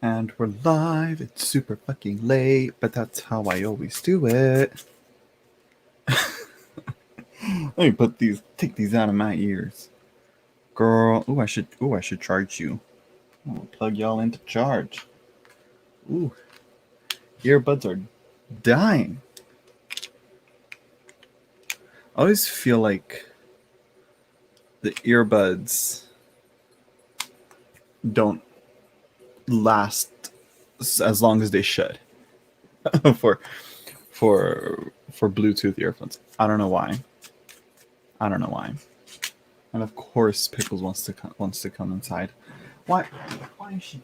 And we're live. It's super fucking late, but that's how I always do it. Let me take these out of my ears. Girl, I should charge you. I'll plug y'all into charge. Ooh, earbuds are dying. I always feel like the earbuds don't last as long as they should for Bluetooth earphones. I don't know why. And of course, Pickles wants to come inside. Why is she?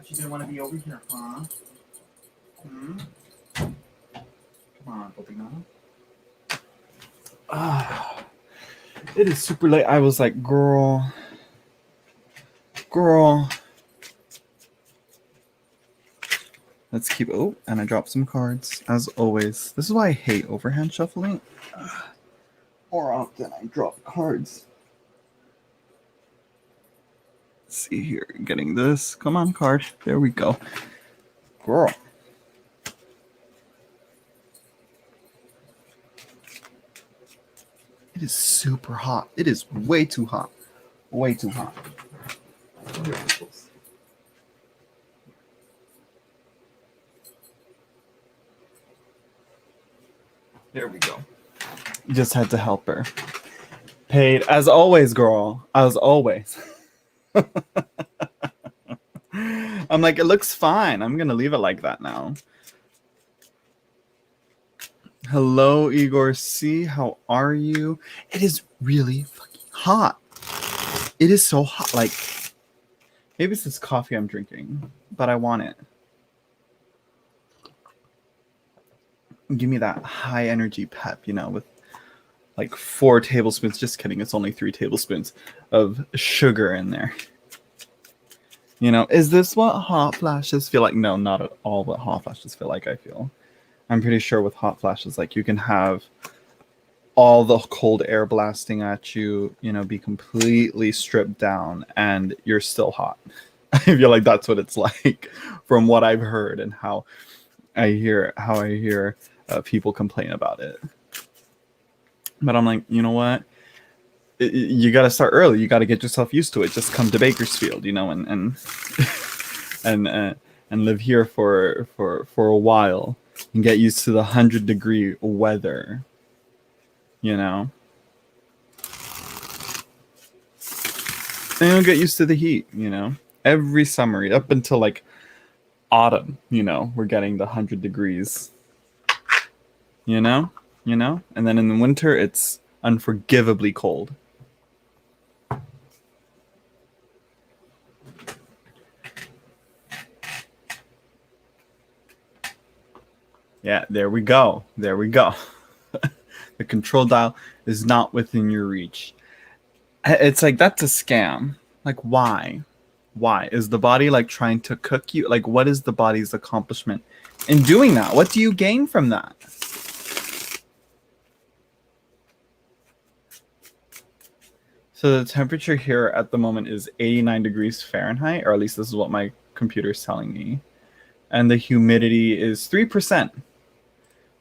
She didn't want to be over here, huh? Come on, Bobina. It is super late. I was like, girl. Let's keep. Oh, and I dropped some cards as always. This is why I hate overhand shuffling. More often I drop cards. Let's see here, getting this. Come on, card. There we go. Girl. It is super hot. It is way too hot. Way too hot. There we go. You just had to help her. Paid as always, girl. As always. I'm like, it looks fine. I'm gonna leave it like that now. Hello, Igor C. How are you? It is really fucking hot. It is so hot. Like, maybe it's this coffee I'm drinking, but I want it. Give me that high energy pep, with like 4 tablespoons. Just kidding. It's only 3 tablespoons of sugar in there. Is this what hot flashes feel like? No, not at all what hot flashes feel like, I feel. I'm pretty sure with hot flashes, like you can have all the cold air blasting at you, be completely stripped down and you're still hot. I feel like that's what it's like from what I've heard and how I hear people complain about it. But I'm like, you know what? You got to start early. You got to get yourself used to it. Just come to Bakersfield, and live here for a while and get used to the 100-degree weather. And you'll get used to the heat. Every summer up until like autumn. We're getting the 100 degrees. And then in the winter it's unforgivably cold. Yeah, there we go. The control dial is not within your reach. It's like, that's a scam. Like, why? Why? Is the body like trying to cook you? Like, what is the body's accomplishment in doing that? What do you gain from that? So the temperature here at the moment is 89 degrees Fahrenheit, or at least this is what my computer is telling me. And the humidity is 3%.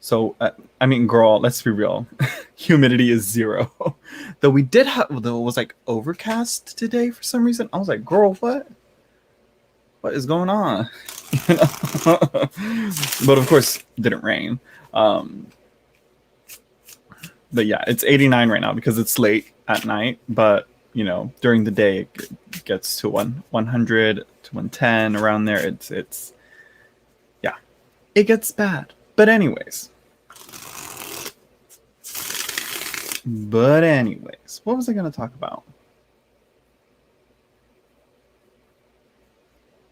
So, I mean, girl, let's be real. Humidity is 0. Though it was like overcast today for some reason. I was like, girl, what? What is going on? But of course, it didn't rain. But yeah, it's 89 right now because it's late at night. But, during the day, it gets to 100 to 110 around there. It's yeah, it gets bad. But anyways, what was I going to talk about?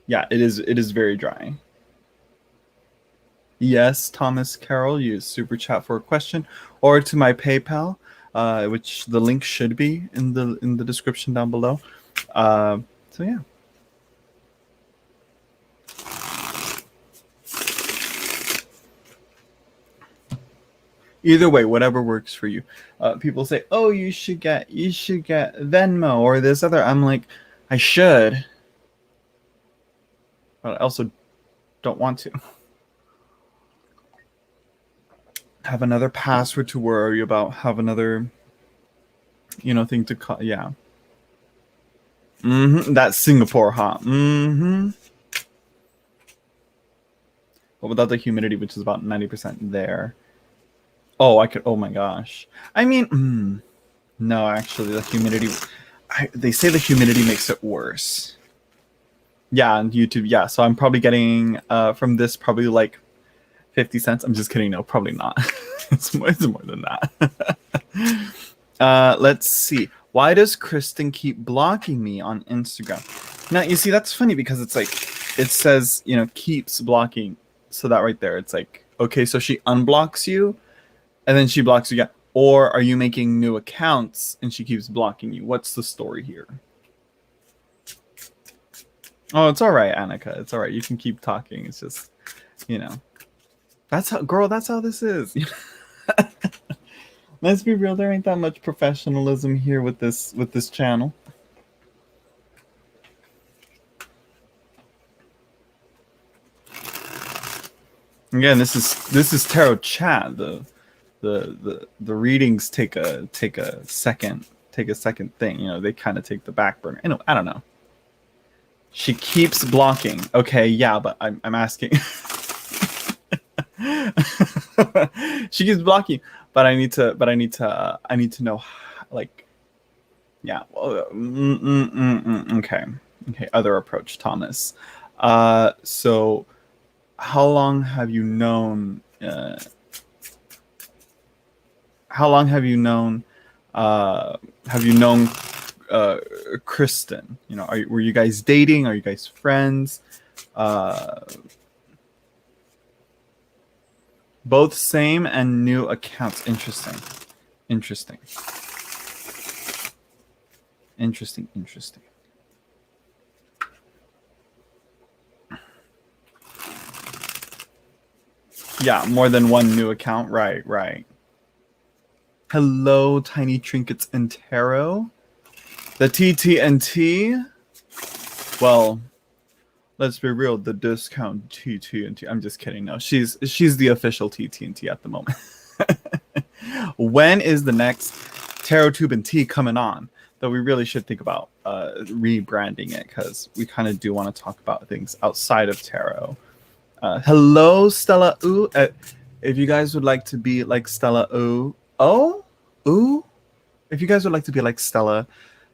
Yeah, it is very dry. Yes, Thomas Carroll, use Super Chat for a question or to my PayPal, which the link should be in the description down below. So yeah. Either way, whatever works for you. People say, "Oh, you should get Venmo or this other." I'm like, I should, but I also don't want to have another password to worry about, have another, thing to call. Yeah. That's Singapore, huh? But without the humidity, which is about 90% there. Oh, I could. Oh my gosh. I mean, no, actually, the humidity. They say the humidity makes it worse. Yeah, on YouTube. Yeah, so I'm probably getting from this probably like 50 cents. I'm just kidding. No, probably not. It's more than that. Let's see. Why does Kristen keep blocking me on Instagram? Now, you see, that's funny because it's like, it says, keeps blocking. So that right there, it's like, okay, so she unblocks you and then she blocks you again. Or are you making new accounts and she keeps blocking you? What's the story here? Oh, it's all right, Annika. It's all right. You can keep talking. It's just, that's how this is. Let's be real, there ain't that much professionalism here with this channel. Again, this is tarot chat. The readings take a second thing. They kind of take the back burner. I don't know. She keeps blocking. Okay, yeah, but I'm asking. She keeps blocking, but I need to know, like, yeah. Okay. Other approach, Thomas. So how long have you known? How long have you known? Kristen? Were you guys dating? Are you guys friends? Both same and new accounts. Interesting. Yeah, more than one new account. Right. Hello, Tiny Trinkets and Tarot. The TTNT. Well, let's be real. The discount TTNT. I'm just kidding. No, she's the official TTNT at the moment. When is the next Tarot Tube and Tea coming on? Though we really should think about rebranding it, because we kind of do want to talk about things outside of tarot. Hello, Stella Ooh. If you guys would like to be like Stella Ooh, if you guys would like to be like Stella,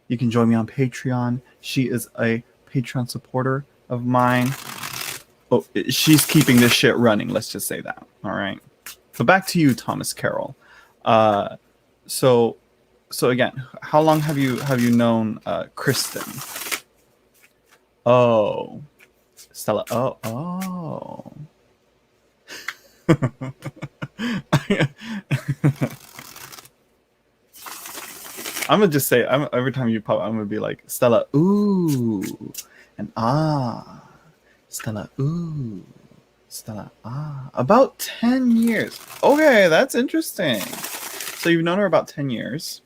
you can join me on Patreon. She is a Patreon supporter of mine. Oh, she's keeping this shit running. Let's just say that. All right. But back to you, Thomas Carroll. So again, how long have you known Kristen? Oh, Stella. Oh. I'm gonna just say, every time you pop, I'm gonna be like, Stella, ooh, and Stella, ooh, Stella, about 10 years. Okay, that's interesting. So you've known her about 10 years.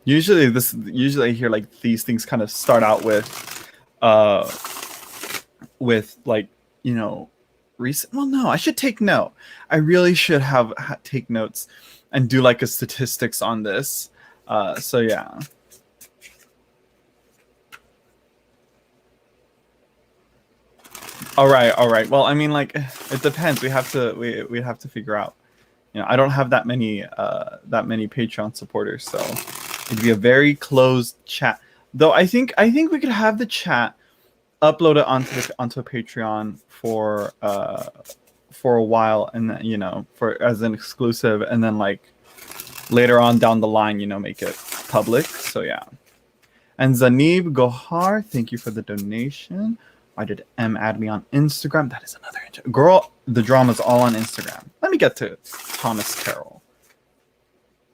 Usually I hear like these things kind of start out with like, recent. Well, no, I should take note. I really should take notes and do like a statistics on this. So yeah. All right. Well, I mean, like, it depends. We have to figure out. I don't have that many Patreon supporters, so it'd be a very closed chat. Though I think we could have the chat upload it onto a Patreon for a while, and then, for as an exclusive, and then like later on down the line, make it public. So yeah. And Zanib Gohar, thank you for the donation. Why did M add me on Instagram? That is another girl. The drama's all on Instagram. Let me get to Thomas Carroll,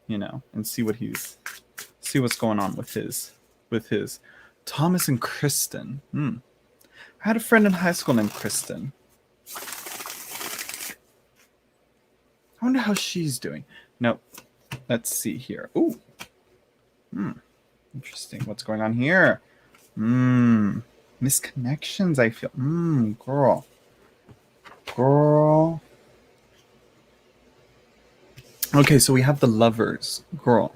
and see what's going on with his Thomas and Kristen. I had a friend in high school named Kristen. I wonder how she's doing. Nope. let's see here. Ooh. Interesting. What's going on here? Misconnections, I feel. Girl. Girl. Okay, so we have the lovers. Girl.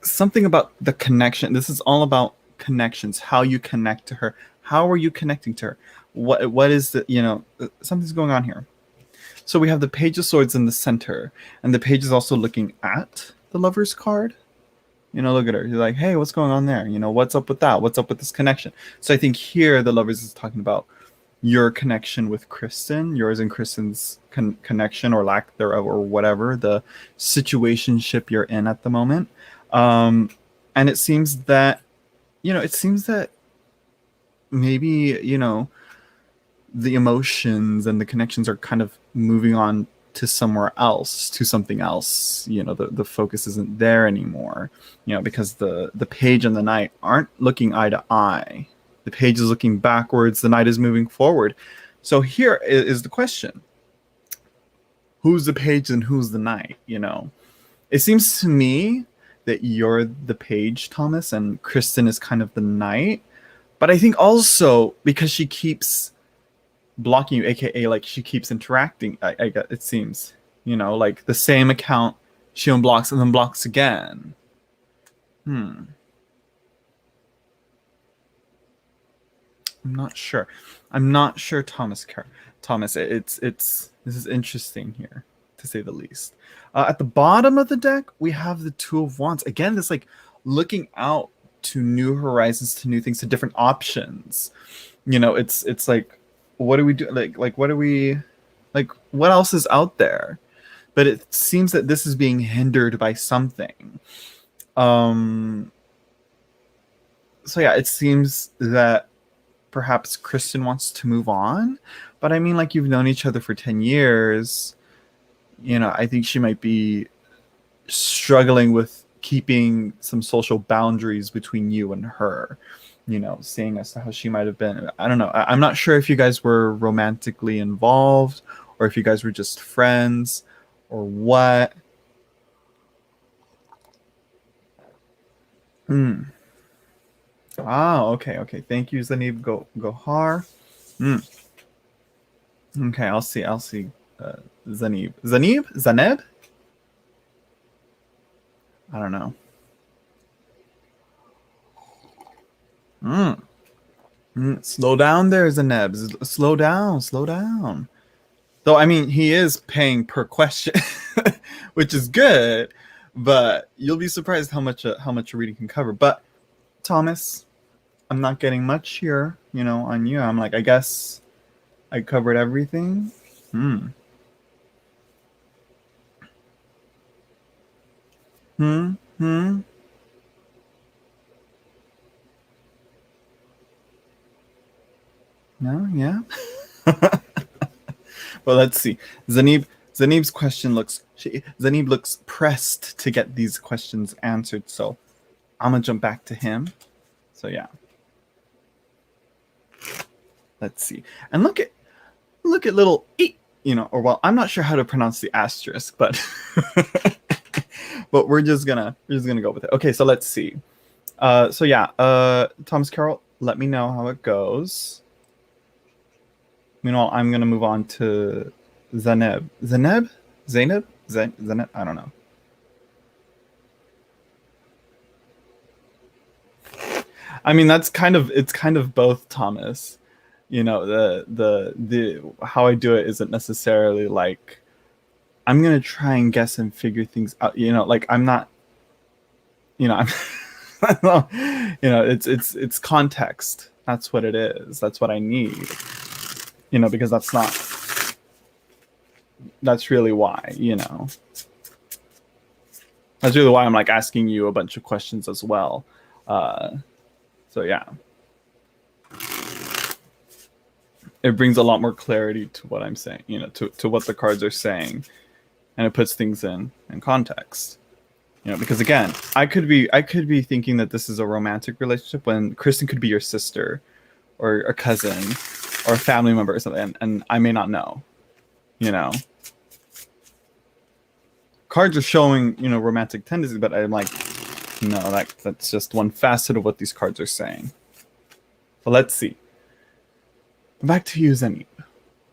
Something about the connection. This is all about connections, how you connect to her. How are you connecting to her? What is the, something's going on here. So we have the Page of Swords in the center, and the page is also looking at the lover's card. Look at her. You're like, hey, what's going on there? What's up with that? What's up with this connection? So I think here the lovers is talking about your connection with Kristen, yours and Kristen's connection or lack thereof, or whatever the situationship you're in at the moment. And it seems that, maybe, the emotions and the connections are kind of moving on to somewhere else, to something else. The focus isn't there anymore, because the page and the knight aren't looking eye to eye. The page is looking backwards, the knight is moving forward. So here is the question. Who's the page and who's the knight? It seems to me that you're the page, Thomas, and Kristen is kind of the knight. But I think also because she keeps blocking you, aka like she keeps interacting, I get, it seems, like the same account she unblocks and then blocks again. I'm not sure, Thomas. This is interesting here, to say the least. At the bottom of the deck, we have the Two of Wands. Again, this like looking out to new horizons, to new things, to different options. It's like, what do we do? Like what do we, like, what else is out there? But it seems that this is being hindered by something. So yeah, it seems that perhaps Kristen wants to move on, but I mean, like, you've known each other for 10 years. I think she might be struggling with keeping some social boundaries between you and her, seeing as to how she might have been. I don't know. I'm not sure if you guys were romantically involved or if you guys were just friends or what. Okay. Thank you, Zanib Gohar. Okay, I'll see. Zanib. Zaneb? I don't know. Slow down there, Zaneb. Slow down. Though, I mean, he is paying per question, which is good, but you'll be surprised how much a reading can cover. But Thomas, I'm not getting much here, on you. I'm like, I guess I covered everything. No, yeah. Well, let's see. Zanib's question Zanib looks pressed to get these questions answered, so I'm gonna jump back to him. So yeah. Let's see. And look at little E, or, well, I'm not sure how to pronounce the asterisk, but but we're just gonna go with it. Okay, so let's see. So yeah, Thomas Carroll, let me know how it goes. Meanwhile, I'm gonna move on to Zainab. Zainab? I don't know. I mean, it's kind of both, Thomas. The how I do it isn't necessarily like I'm gonna try and guess and figure things out. Like I'm not. I'm. It's context. That's what it is. That's what I need. Because that's really why. That's really why I'm like asking you a bunch of questions as well. So yeah. It brings a lot more clarity to what I'm saying, to what the cards are saying, and it puts things in context. Because again, I could be thinking that this is a romantic relationship when Kristen could be your sister or a cousin or a family member or something, and I may not know. cards are showing, you know, romantic tendencies, but I'm like, no, that's just one facet of what these cards are saying. But let's see. Back to you, Zenib.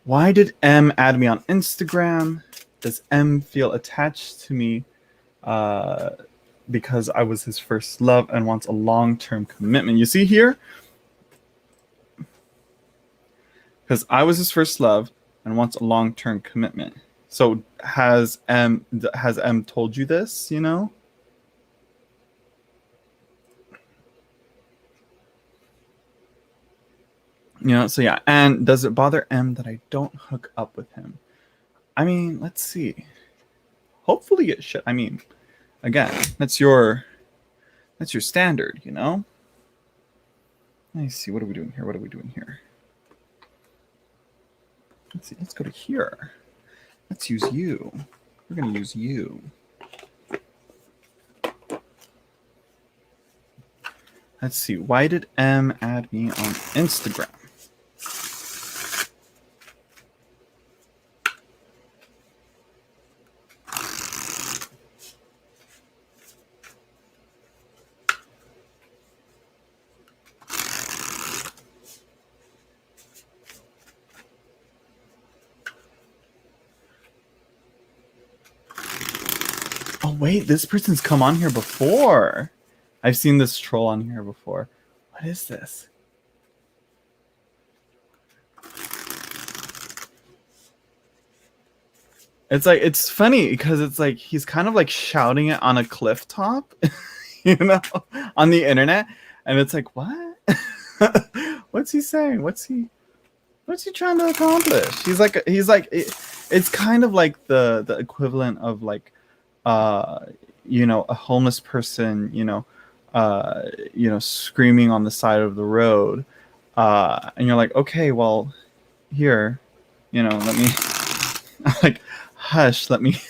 Why did M add me on Instagram? Does M feel attached to me because I was his first love and wants a long-term commitment? You see here? Because I was his first love and wants a long-term commitment. So has M told you this, you know? You know, so yeah. And does it bother M that I don't hook up with him? I mean, let's see. Hopefully it should. I mean, again, that's your standard, you know? Let's see, what are we doing here? What are we doing here? Let's see, let's go to here. Let's use you. We're gonna use you. Let's see, why did M add me on Instagram? Oh wait, this person's come on here before. I've seen this troll on here before. What is this? It's like, it's funny because it's like he's kind of like shouting it on a cliff top, you know, on the internet, and it's like, what? What's he saying? What's he trying to accomplish? He's like it's kind of like the equivalent of like you know, a homeless person, you know, screaming on the side of the road, and you're like, okay, well, here, you know, let me like, hush, let me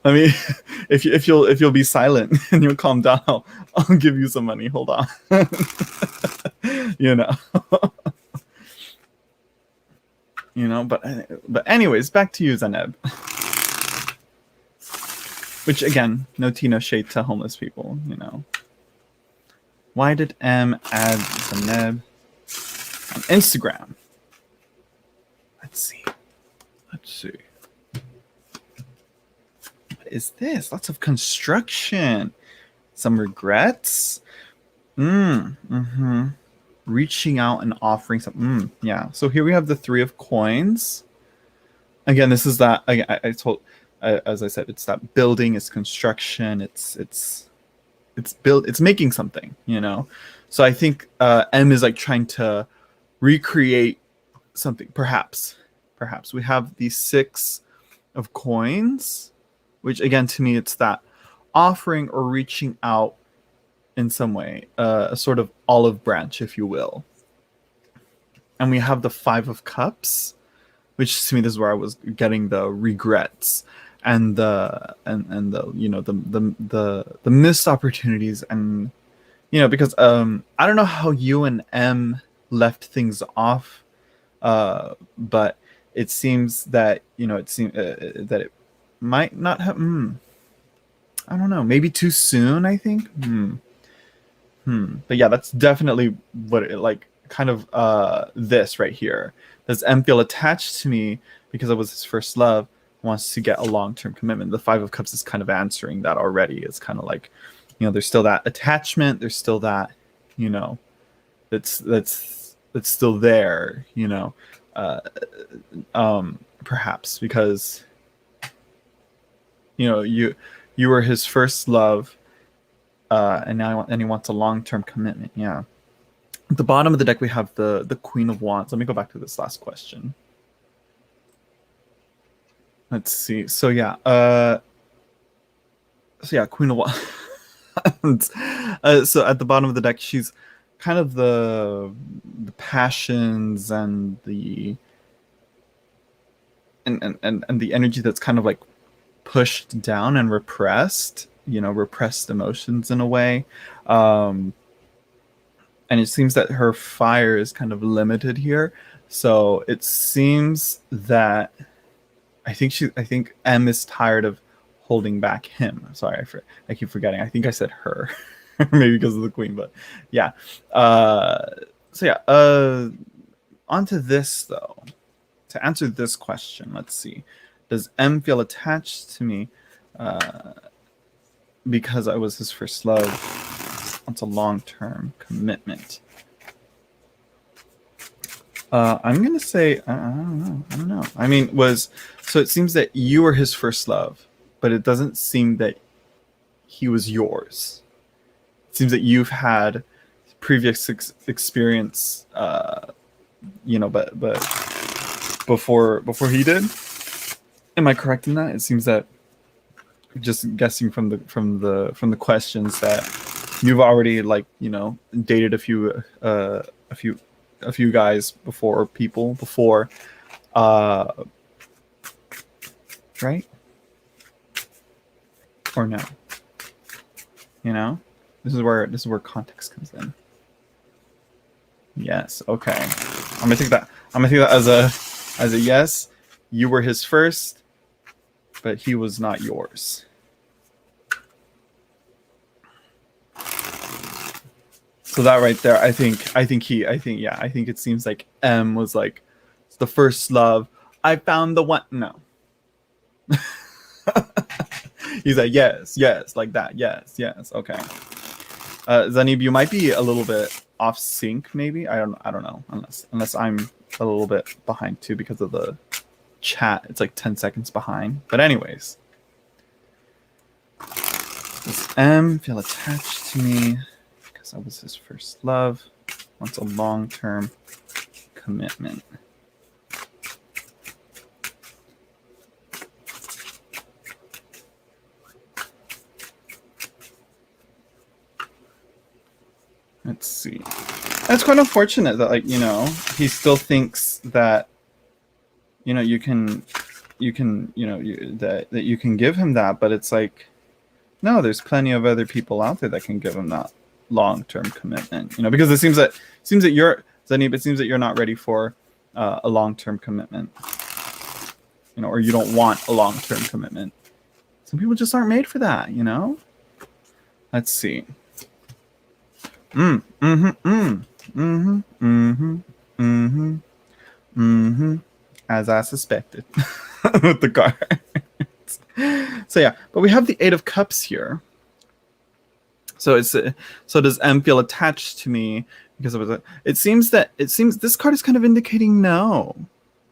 if you'll be silent and you'll calm down, I'll give you some money, hold on. You know. You know, but anyways, back to you, Zenib. Which, again, no tea, no shade to homeless people, you know. Why did M add Zenib on Instagram? Let's see. What is this? Lots of construction. Some regrets. Reaching out and offering something. Yeah. So here we have the 3 of coins. Again, this is that. I told, as I said, it's that building, it's construction, it's making something, you know. So I think M is like trying to recreate something. Perhaps we have the 6 of coins, which again to me it's that offering or reaching out in some way, a sort of olive branch, if you will. And we have the 5 of cups, which to me this is where I was getting the regrets and the you know, the missed opportunities, and you know, because I don't know how you and M left things off, but it seems that, you know, that it might not have. I don't know, maybe too soon, I think. But yeah, that's definitely what it like. Kind of this right here. Does M feel attached to me because I was his first love? Wants to get a long-term commitment. The 5 of Cups is kind of answering that already. It's kind of like, you know, there's still that attachment. There's still that, you know, that's still there. You know, perhaps because, you know, you were his first love. And now he wants a long-term commitment. Yeah. At the bottom of the deck, we have the Queen of Wands. Let me go back to this last question. Let's see. So yeah. Queen of Wands. So at the bottom of the deck, she's kind of the passions and the and the energy that's kind of like pushed down and repressed. You know, repressed emotions in a way. And it seems that her fire is kind of limited here. So it seems that I think M is tired of holding back him. Sorry, I keep forgetting. I think I said her, maybe because of the queen, but yeah. So yeah. Onto this though. To answer this question, let's see. Does M feel attached to me because I was his first love? It's a long-term commitment. I'm gonna say I don't know. I mean, so it seems that you were his first love, but it doesn't seem that he was yours. It seems that you've had previous experience, but before he did. Am I correct in that? It seems that, just guessing from the questions, that you've already dated a few guys before, right? Or no? This is where context comes in. Yes. Okay. I'm gonna take that as a yes. You were his first, but he was not yours. So that right there, I think it seems like M was like the first love. I found the one. No. He's like, yes, like that. Yes. Okay. Zanib, you might be a little bit off sync, maybe. I don't know, unless I'm a little bit behind too because of the chat. It's like 10 seconds behind. But anyways, does M feel attached to me because I was his first love? Wants a long-term commitment. Let's see. It's quite unfortunate that he still thinks that you can that you can give him that, but it's like, no, there's plenty of other people out there that can give him that long-term commitment. Because it seems that you're Zanib, it seems that you're not ready for a long-term commitment. Or you don't want a long-term commitment. Some people just aren't made for that. Let's see. As I suspected with the cards. So yeah, but we have the Eight of Cups here. So does M feel attached to me because of it? It seems this card is kind of indicating no.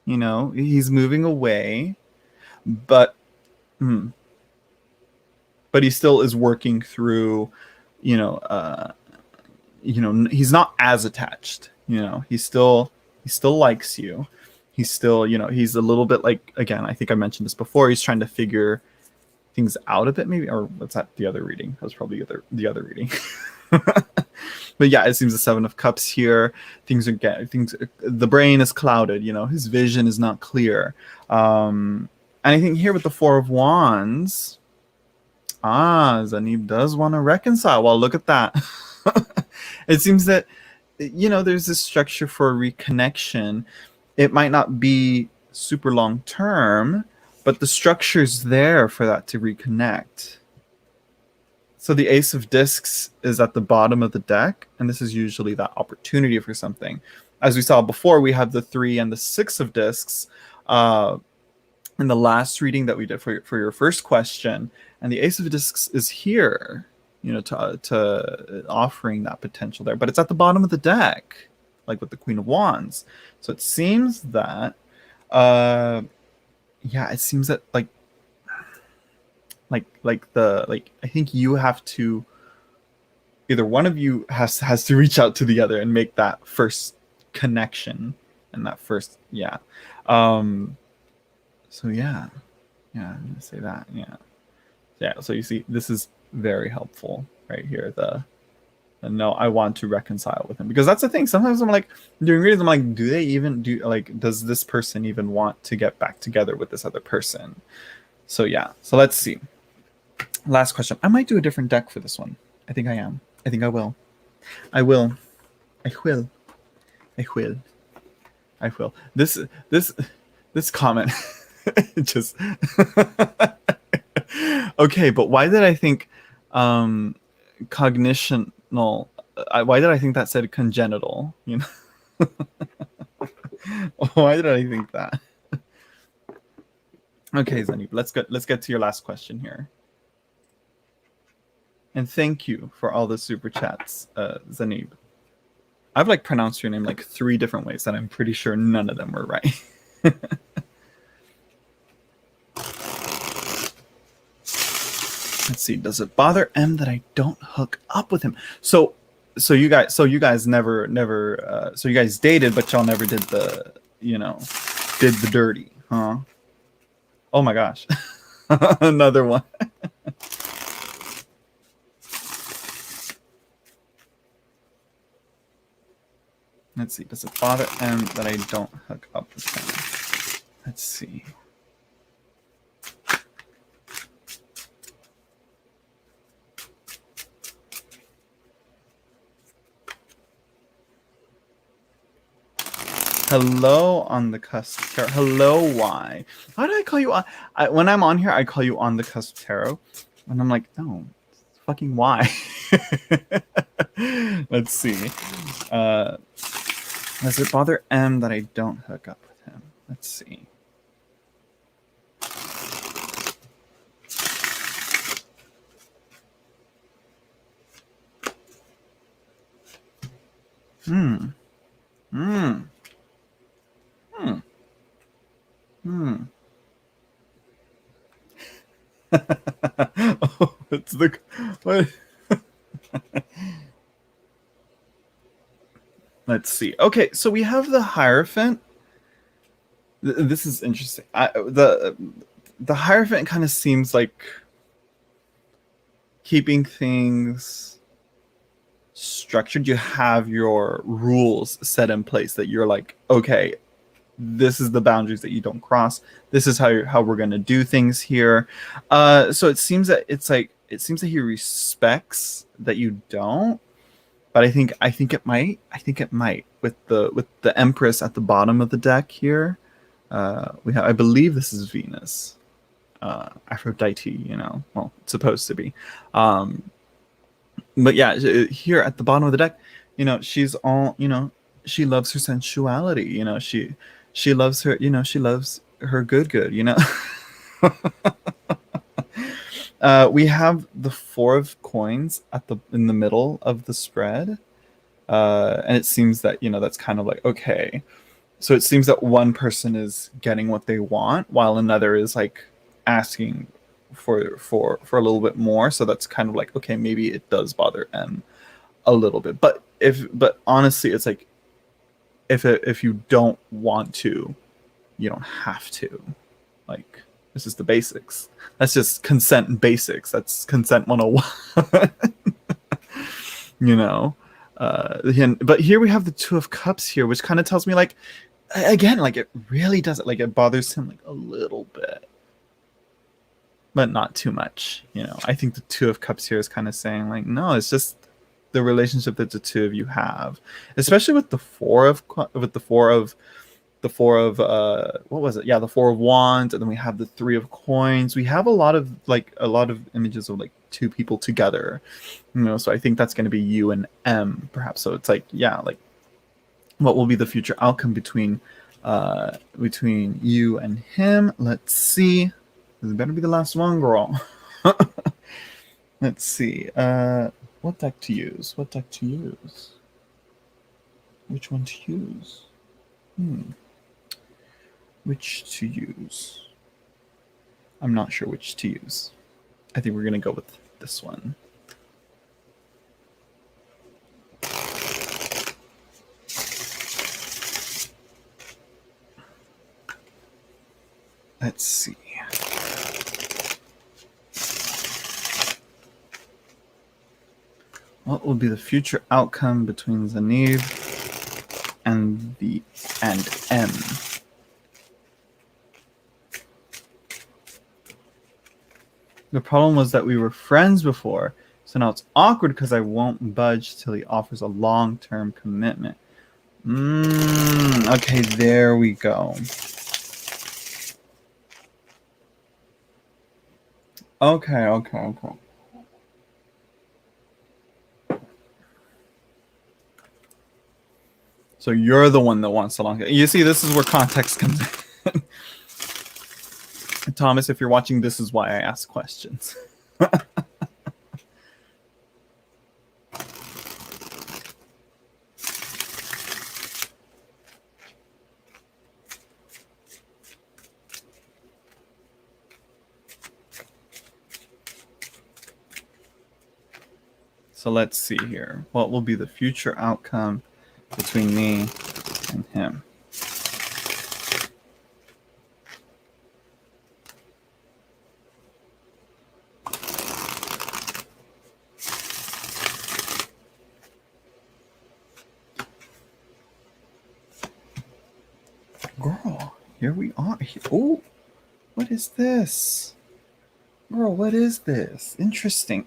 He's moving away, but he still is working through. He's not as attached. He still likes you. He's still, he's a little bit like, again, I think I mentioned this before, he's trying to figure things out a bit, maybe, or what's that? The other reading. That was probably the other reading. But yeah, it seems the Seven of Cups here. The brain is clouded, his vision is not clear. And I think here with the Four of Wands, Zanib does want to reconcile. Well, look at that. It seems that, there's this structure for reconnection. It might not be super long term, but the structure's there for that to reconnect. So the Ace of Discs is at the bottom of the deck, and this is usually that opportunity for something. As we saw before, we have the 3 and the 6 of Discs in the last reading that we did for your first question, and the Ace of Discs is here, to offering that potential there, but it's at the bottom of the deck, like with the Queen of Wands. So it seems that, it seems that I think you have to, either one of you has to reach out to the other and make that first connection and that first, so I'm gonna say that, so you see, this is very helpful right here, no, I want to reconcile with him, because that's the thing. Sometimes I'm like, during readings, I'm like, does this person even want to get back together with this other person? So so let's see. Last question. I might do a different deck for this one. I think I am. I think I will. I will. This comment just Okay, but why did I think cognitional? Why did I think that said congenital? You know, why did I think that? Okay, Zanib, let's get to your last question here. And thank you for all the super chats, Zanib. I've like pronounced your name like 3 different ways, and I'm pretty sure none of them were right. Let's see. Does it bother M that I don't hook up with him? So you guys never so you guys dated, but y'all never did the did the dirty, huh? Oh my gosh, another one. Let's see. Does it bother M that I don't hook up with him? Let's see. Hello on the cusp tarot. Hello, why? Why do I call you on? When I'm on here, I call you on the cusp tarot, and I'm like, no, fucking why? Let's see. Does it bother M that I don't hook up with him? Let's see. Oh, it's the what? Let's see. Okay, so we have the Hierophant. This is interesting. The Hierophant kind of seems like keeping things structured. You have your rules set in place that you're like, okay, this is the boundaries that you don't cross. This is how we're going to do things here. So it seems that he respects that you don't. But I think it might with the Empress at the bottom of the deck here. I believe this is Venus, Aphrodite. Well, it's supposed to be. But yeah, here at the bottom of the deck, she's all, she loves her sensuality. She loves her, she loves her good. We have the 4 of coins in the middle of the spread, and it seems that that's kind of like, okay, so it seems that one person is getting what they want while another is like asking for a little bit more. So that's kind of like, okay, maybe it does bother M a little bit, but honestly, it's like if you don't want to, you don't have to. Like, this is the basics. That's just consent and basics. That's consent 101. But here we have the 2 of Cups here, which kind of tells me, like, again, like, it really doesn't, like, it bothers him like a little bit, but not too much. I think the 2 of Cups here is kind of saying, like, no, it's just the relationship that the 2 of you have, especially with the 4 of what was it? Yeah, the 4 of Wands, and then we have the 3 of Coins. We have a lot of images of like 2 people together, so I think that's going to be you and M, perhaps. So it's like, yeah, like, what will be the future outcome between you and him? Let's see. This better be the last one, girl. Let's see. What deck to use? Which one to use? Which to use? I'm not sure which to use. I think we're going to go with this one. Let's see. What will be the future outcome between Zanib and M? The problem was that we were friends before, so now it's awkward because I won't budge till he offers a long-term commitment. Okay, there we go. Okay, okay, okay. So you're the one that wants the long. You see, this is where context comes in. Thomas, if you're watching, this is why I ask questions. So let's see here. What will be the future outcome between me and him? Girl, here we are. Oh, what is this? Girl, what is this? Interesting.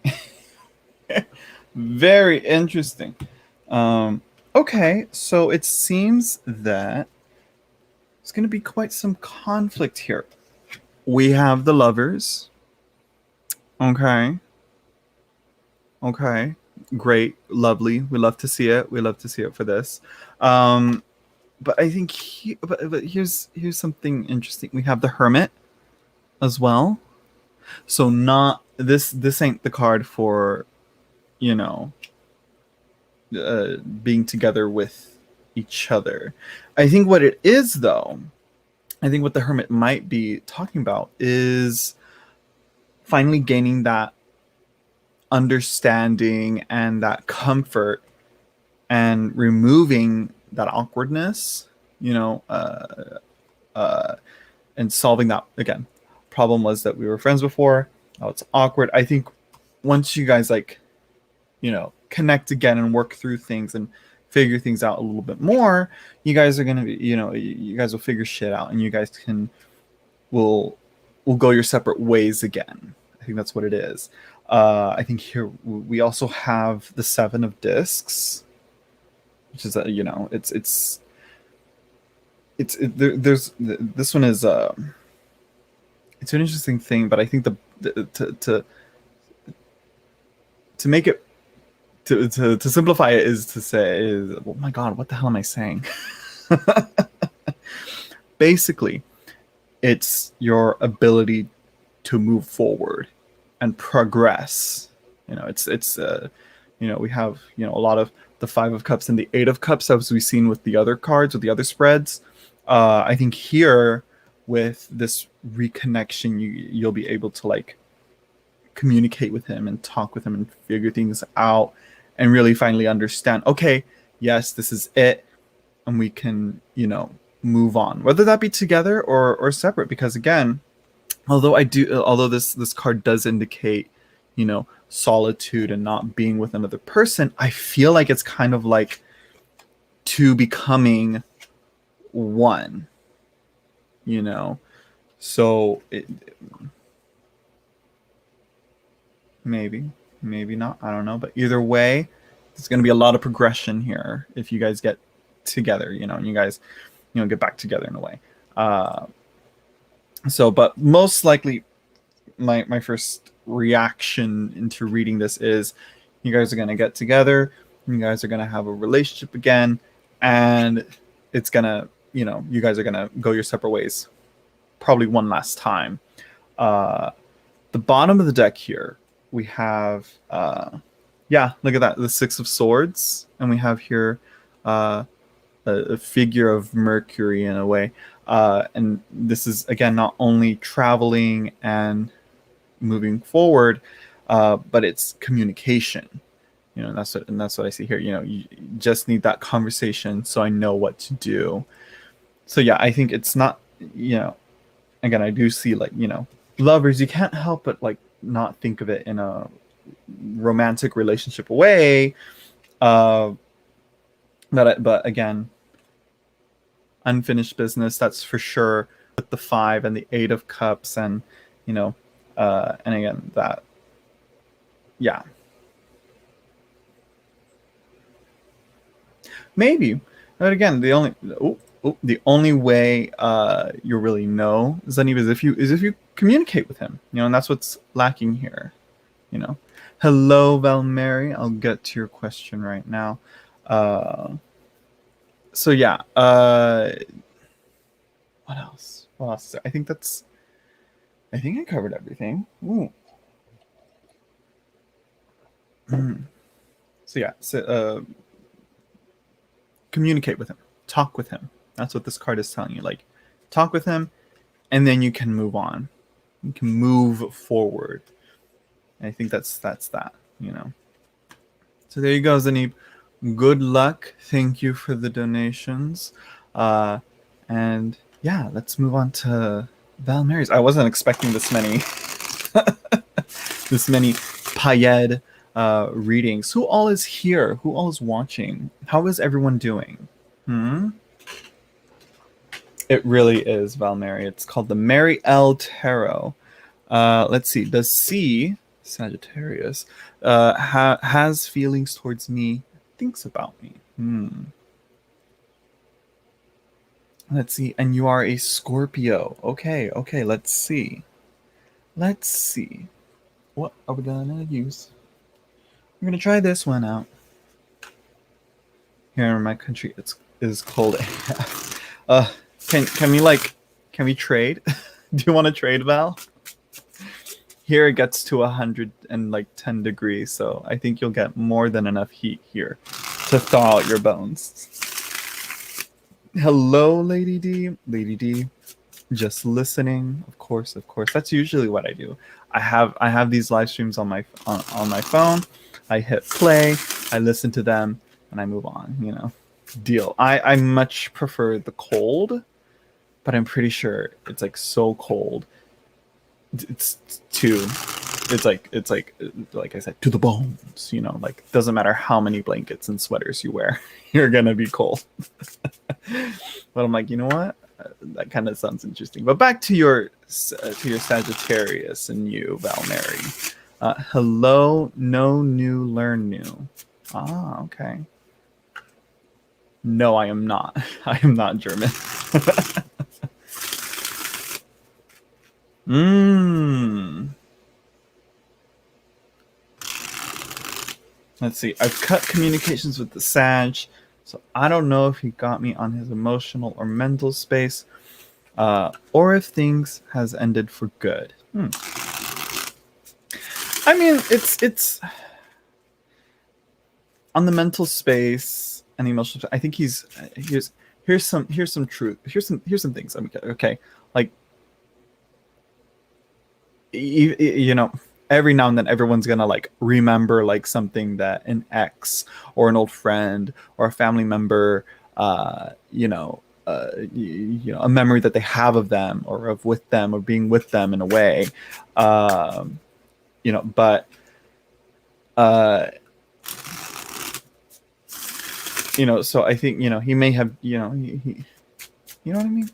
Very interesting. Okay, so it seems that there's going to be quite some conflict here. We have the lovers. Okay. Okay. Great. Lovely. We love to see it. We love to see it for this. Um, but I think but here's something interesting. We have the Hermit as well. So not this ain't the card for, you know, being together with each other. I think what it is, though, I think what the Hermit might be talking about is finally gaining that understanding and that comfort and removing that awkwardness, you know, and solving that again. Problem was that we were friends before. Oh, it's awkward. I think once you guys like, you know, connect again and work through things and figure things out a little bit more, you guys are gonna be, you know, you guys will figure shit out, and you guys will go your separate ways again. I think that's what it is. I think here we also have the Seven of Discs, which is you know, there's this one is it's an interesting thing, but I think to make it to simplify it is to say is, oh my god, what the hell am I saying? Basically, it's your ability to move forward and progress. You know, it's you know, we have, you know, a lot of the Five of Cups and the Eight of Cups, as we've seen with the other cards, with the other spreads. I think here with this reconnection, you'll be able to like communicate with him and talk with him and figure things out and really finally understand, okay, yes, this is it, and we can, you know, move on, whether that be together or separate. Because again, although this card does indicate, you know, solitude and not being with another person, I feel like it's kind of like two becoming one, you know. So maybe, maybe not, I don't know, but either way, there's going to be a lot of progression here if you guys get together, you know, and you guys, you know, get back together in a way. So but most likely my first reaction into reading this is you guys are going to get together, you guys are going to have a relationship again, and it's going to, you know, you guys are going to go your separate ways probably one last time. The bottom of the deck here, we have yeah, look at that, the Six of Swords, and we have here a figure of Mercury in a way. And this is again not only traveling and moving forward, but it's communication. You know, and that's what I see here. You know, you just need that conversation, so I know what to do. So yeah, I think it's not, you know, again, I do see like, you know, lovers. You can't help but like not think of it in a romantic relationship way. But again, unfinished business, that's for sure, with the Five and the Eight of Cups, and you know, and again that, yeah, maybe. But again, the only way you really know, Zaniba, is if you communicate with him, and that's what's lacking here. Hello, Valmary. I'll get to your question right now. So yeah. What else? I think I covered everything. Ooh. So yeah. So communicate with him. Talk with him. That's what this card is telling you. Like, talk with him, and then you can move on. You can move forward. And I think that's that. So there you go, Zanib. Good luck. Thank you for the donations. And yeah, let's move on to Valmary's. I wasn't expecting this many Payed readings. Who all is here? Who all is watching? How is everyone doing? It really is, Valmary. It's called the Mary L. Tarot. Let's see. Does C, Sagittarius, has feelings towards me, thinks about me? Let's see. And you are a Scorpio. Okay, let's see. What are we gonna use? We're gonna try this one out. Here in my country, is cold. Can we trade? Do you want to trade, Val? Here it gets to 110 degrees, so I think you'll get more than enough heat here to thaw out your bones. Hello, Lady D. Lady D, just listening. Of course. That's usually what I do. I have these live streams on my phone. I hit play, I listen to them, and I move on. Deal. I much prefer the cold, but I'm pretty sure it's like so cold. It's like I said, to the bones. Like, doesn't matter how many blankets and sweaters you wear, you're gonna be cold. But I'm like, you know what? That kind of sounds interesting. But back to your Sagittarius and you, Valmary. Hello, no new, learn new. Okay. No, I am not. I am not German. Let's see. I've cut communications with the Sag, so I don't know if he got me on his emotional or mental space, or if things has ended for good. I mean, it's on the mental space and the emotional space. I think here's some truth. Here's some things. Okay, like, every now and then everyone's gonna like remember like something that an ex or an old friend or a family member, a memory that they have of them or of with them or being with them in a way, but so I think he may have he you know what I mean?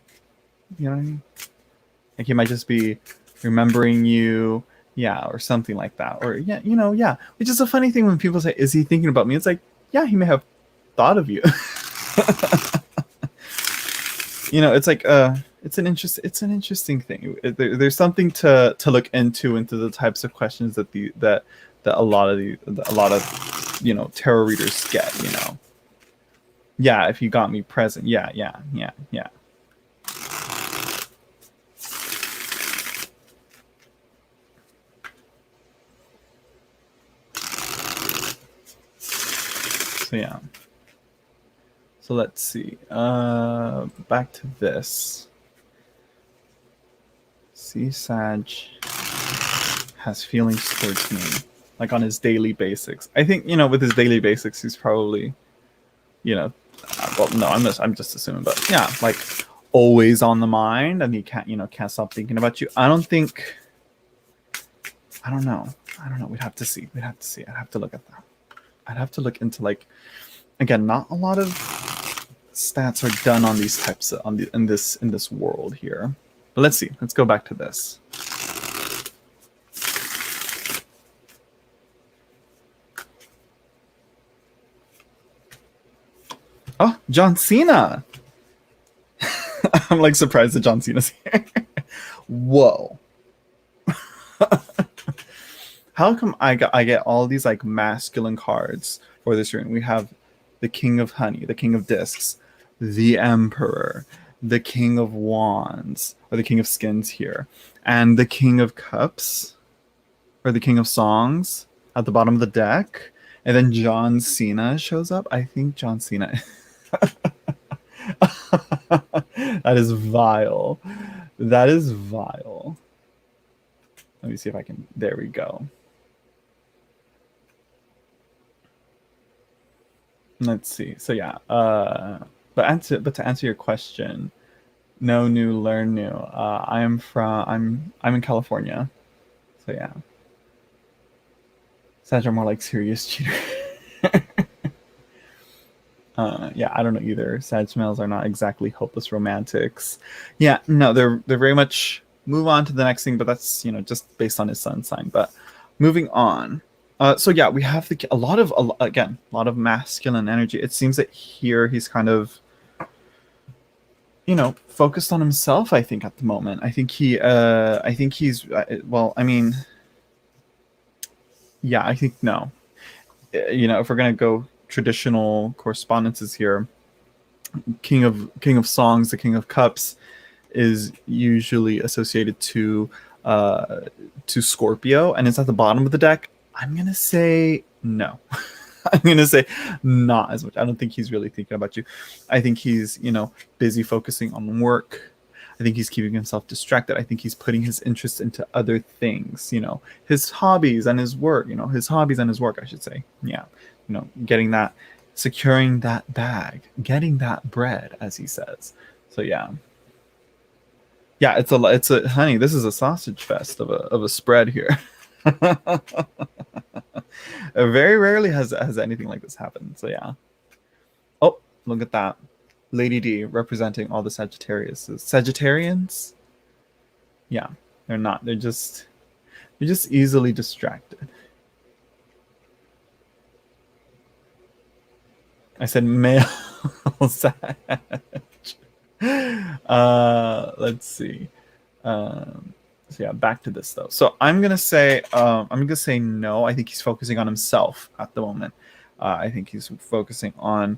Like, he might just be remembering you, or something like that, or which is a funny thing when people say, is he thinking about me? It's like, yeah, he may have thought of you. It's like it's an interesting thing. There's something to look into the types of questions that a lot of tarot readers get. If you got me present, yeah. So yeah. So let's see. Back to this. See, Sag has feelings towards me, like on his daily basics. I think with his daily basics, he's probably, well, no, I'm just assuming, but yeah, like always on the mind, and he can't stop thinking about you. I don't know. We'd have to see. I'd have to look at that. I'd have to look into, like, again, not a lot of stats are done on these types in this world here. But let's see. Let's go back to this. Oh, John Cena. I'm like surprised that John Cena's here. Whoa. How come I get all these like masculine cards for this room? We have the King of Honey, the King of Discs, the Emperor, the King of Wands, or the King of Skins here, and the King of Cups, or the King of Songs at the bottom of the deck. And then John Cena shows up. I think John Cena. That is vile. That is vile. Let me see if I can. There we go. Let's see. So yeah. But to answer your question, no new, learn new. I'm in California. So yeah. Sag are more like serious cheater. Yeah, I don't know either. Sag males are not exactly hopeless romantics. Yeah, no, they're very much move on to the next thing, but that's just based on his sun sign. But moving on. So yeah, we have a lot of masculine energy. It seems that here he's kind of focused on himself. I think at the moment, I think he's well. I mean, yeah, I think no. If we're gonna go traditional correspondences here, King of Songs, the King of Cups, is usually associated to Scorpio, and it's at the bottom of the deck. I'm gonna say no. I'm gonna say not as much. I don't think he's really thinking about you. I think he's busy focusing on work. I think he's keeping himself distracted. I think he's putting his interest into other things. His hobbies and his work. His hobbies and his work, I should say. Yeah. Getting that, securing that bag, getting that bread, as he says. So yeah. Yeah, it's a honey. This is a sausage fest of a spread here. Very rarely has anything like this happened. So yeah. Oh, look at that, Lady D representing all the Sagittariuses. Sagittarians. Yeah, they're not. They're just easily distracted. I said male Sag. Let's see. So yeah, back to this though. So I'm gonna say no. I think he's focusing on himself at the moment. I think he's focusing on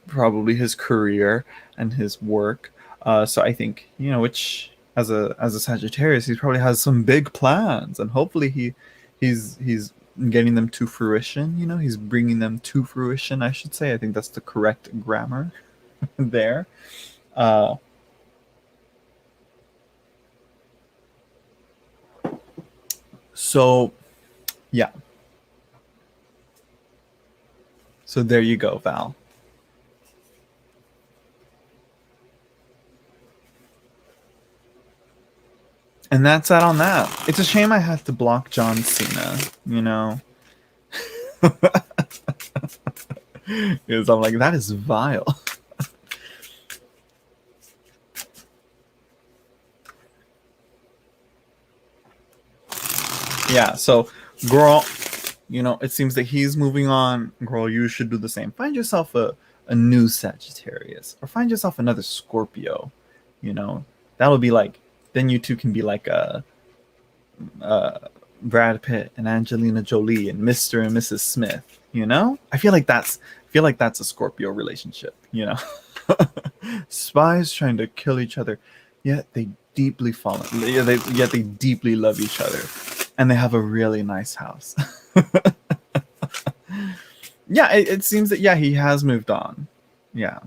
probably his career and his work. So I think which as a Sagittarius, he probably has some big plans, and hopefully he's getting them to fruition. He's bringing them to fruition, I should say. I think that's the correct grammar there. So yeah. So there you go, Val. And that's that on that. It's a shame I had to block John Cena, Because I'm like, that is vile. Yeah, so girl, it seems that he's moving on. Girl, you should do the same. Find yourself a new Sagittarius, or find yourself another Scorpio. That'll be like, then you two can be like Brad Pitt and Angelina Jolie and Mr. and Mrs. Smith. I feel like that's a Scorpio relationship. Spies trying to kill each other, yet they deeply fall. Yet they deeply love each other, and they have a really nice house. Yeah, it seems that he has moved on. Yeah.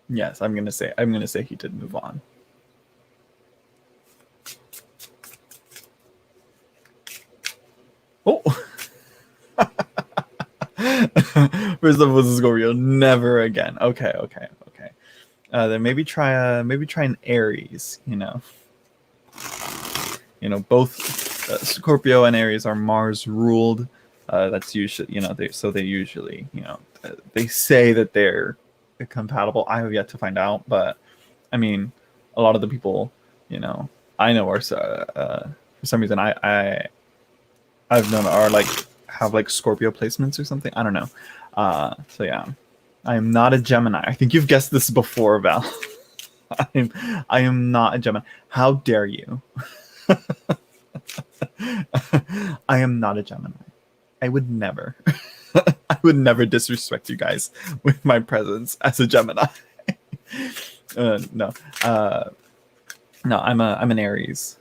Yes, I'm gonna say he did move on. Oh. First of all, was a Scorpio. Never again. Okay. Then maybe try an Aries. Both Scorpio and Aries are Mars ruled. That's usually they usually they say that they're compatible. I have yet to find out, but I mean, a lot of the people I know are for some reason I've known are have Scorpio placements or something. I don't know. So yeah, I am not a Gemini. I think you've guessed this before, Val. I am not a Gemini. How dare you? I am not a Gemini. I would never. I would never disrespect you guys with my presence as a Gemini. No. No, I'm an Aries.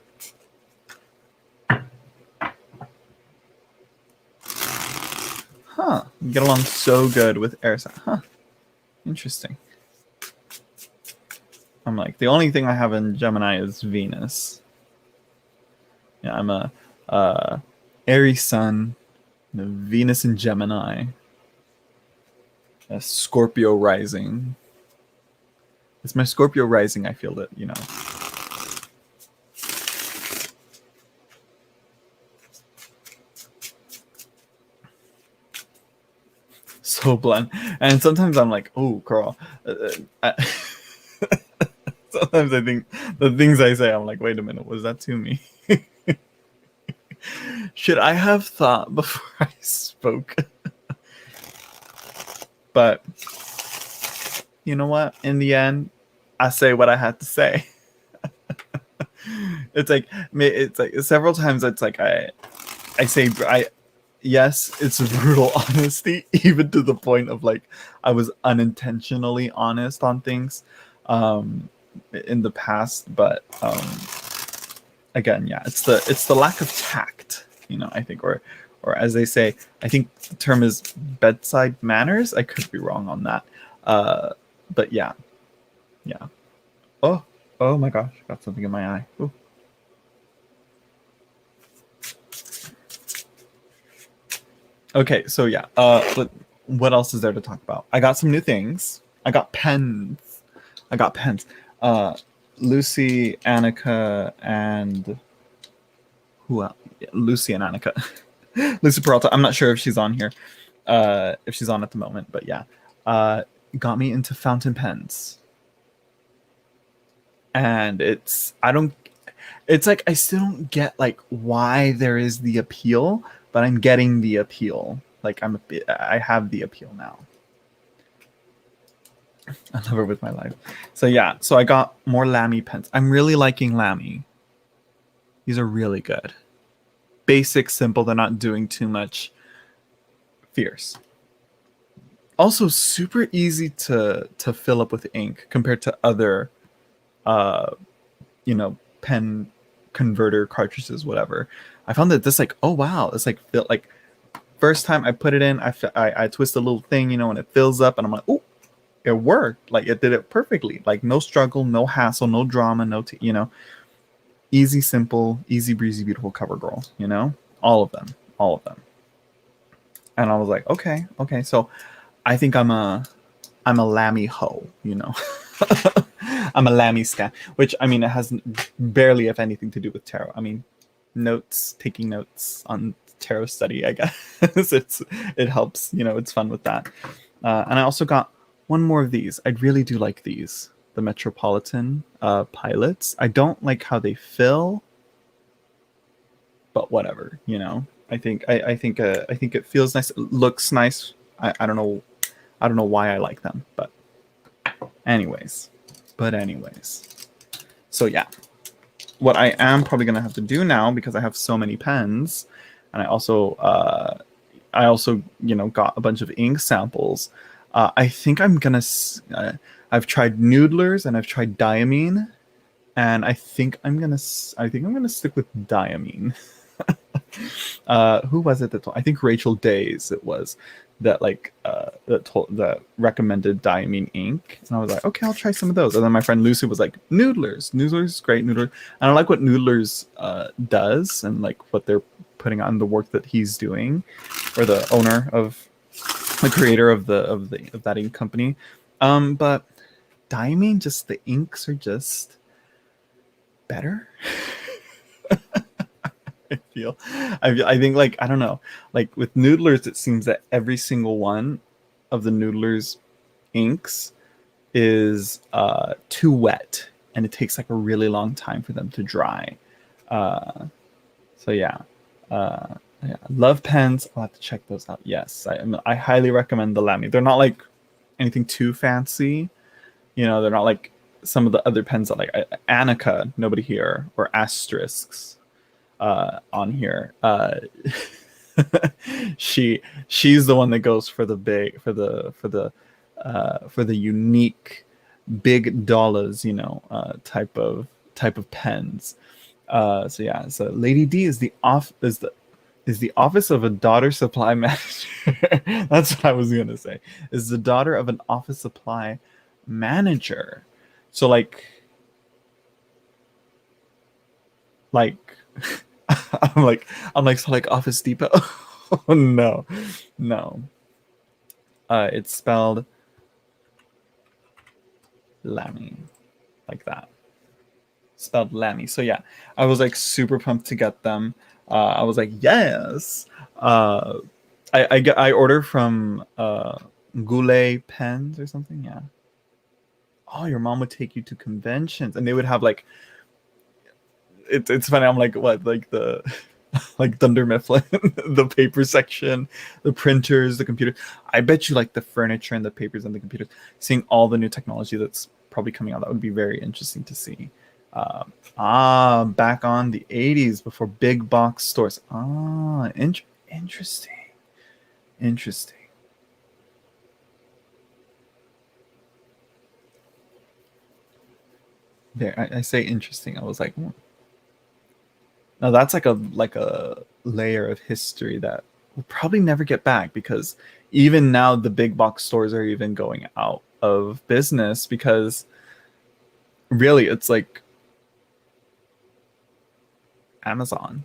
Huh. You get along so good with Aries. Huh. Interesting. I'm like, the only thing I have in Gemini is Venus. Yeah, I'm a Aries Sun, Venus in Gemini, a Scorpio rising. It's my Scorpio rising. I feel that, you know. So blunt. And sometimes I'm like, oh, girl. Sometimes I think the things I say, I'm like, wait a minute, was that to me? Should I have thought before I spoke? But you know what? In the end, I say what I had to say. It's like several times. It's like I say yes, it's brutal honesty, even to the point of like I was unintentionally honest on things in the past, but again, yeah, it's the lack of tact, you know, I think, or as they say, I think the term is bedside manners. I could be wrong on that, but yeah. Oh my gosh, got something in my eye. Ooh. Okay, so yeah, but what else is there to talk about? I got some new things. I got pens. Lucy, Annika, and who else? Yeah, Lucy and Annika. Lucy Peralta. I'm not sure if she's on here, if she's on at the moment, but yeah, got me into fountain pens, and it's like I still don't get like why there is the appeal, but I'm getting the appeal. Like I have the appeal now. I love her with my life. So yeah, so I got more Lamy pens. I'm really liking Lamy. These are really good. Basic, simple. They're not doing too much. Fierce. Also, super easy to fill up with ink compared to other, pen converter cartridges, whatever. I found that this, like, oh wow, it's like first time I put it in, I twist a little thing, and it fills up, and I'm like, oh, it worked. Like it did it perfectly. Like no struggle, no hassle, no drama, easy, simple, easy breezy, beautiful cover girl. All of them. And I was like, okay. So I think I'm a Lamy hoe. I'm a Lamy scan, which I mean it has barely, if anything, to do with tarot. I mean, taking notes on tarot study, I guess. It helps. It's fun with that. And I also got one more of these. I really do like these, the Metropolitan pilots. I don't like how they fill, but whatever. I think it feels nice. It looks nice. I don't know why I like them, but anyways. So yeah, what I am probably gonna have to do now, because I have so many pens, and I also got a bunch of ink samples. I think I'm gonna. I've tried Noodlers and I've tried Diamine, and I think I'm gonna stick with Diamine. Who was it that told? I think Rachel Days it was that that recommended Diamine ink, and I was like, okay, I'll try some of those. And then my friend Lucy was like, Noodlers is great. Noodler, and I like what Noodlers does, and like what they're putting on, the work that he's doing, or the owner of the creator of that ink company. But Diamine, just the inks are just better. I think, like, I don't know, like with Noodlers, it seems that every single one of the Noodlers inks is too wet, and it takes like a really long time for them to dry. So yeah. Love pens. I'll have to check those out. Yes, I highly recommend the Lamy. They're not like anything too fancy, they're not like some of the other pens that like Annika, nobody here, or asterisks on here. She's the one that goes for the big for the unique big dollars, type of pens. So yeah, so Lady D is the office of a daughter supply manager. That's what I was gonna say. Is the daughter of an office supply manager. So like so like Office Depot. Oh, no. No. It's spelled Lammy. Like that. Spelled Lammy. So yeah, I was like super pumped to get them. I was like, yes. I order from Goulet Pens or something. Yeah. Oh, your mom would take you to conventions, and they would have like it's funny. I'm like, what, like the like Thunder Mifflin, the paper section, the printers, the computer. I bet you like the furniture and the papers and the computers. Seeing all the new technology that's probably coming out, that would be very interesting to see. Back on the 80s before big box stores. Interesting. There, I say interesting. I was like, now that's like a layer of history that we'll probably never get back, because even now the big box stores are even going out of business, because really it's like Amazon,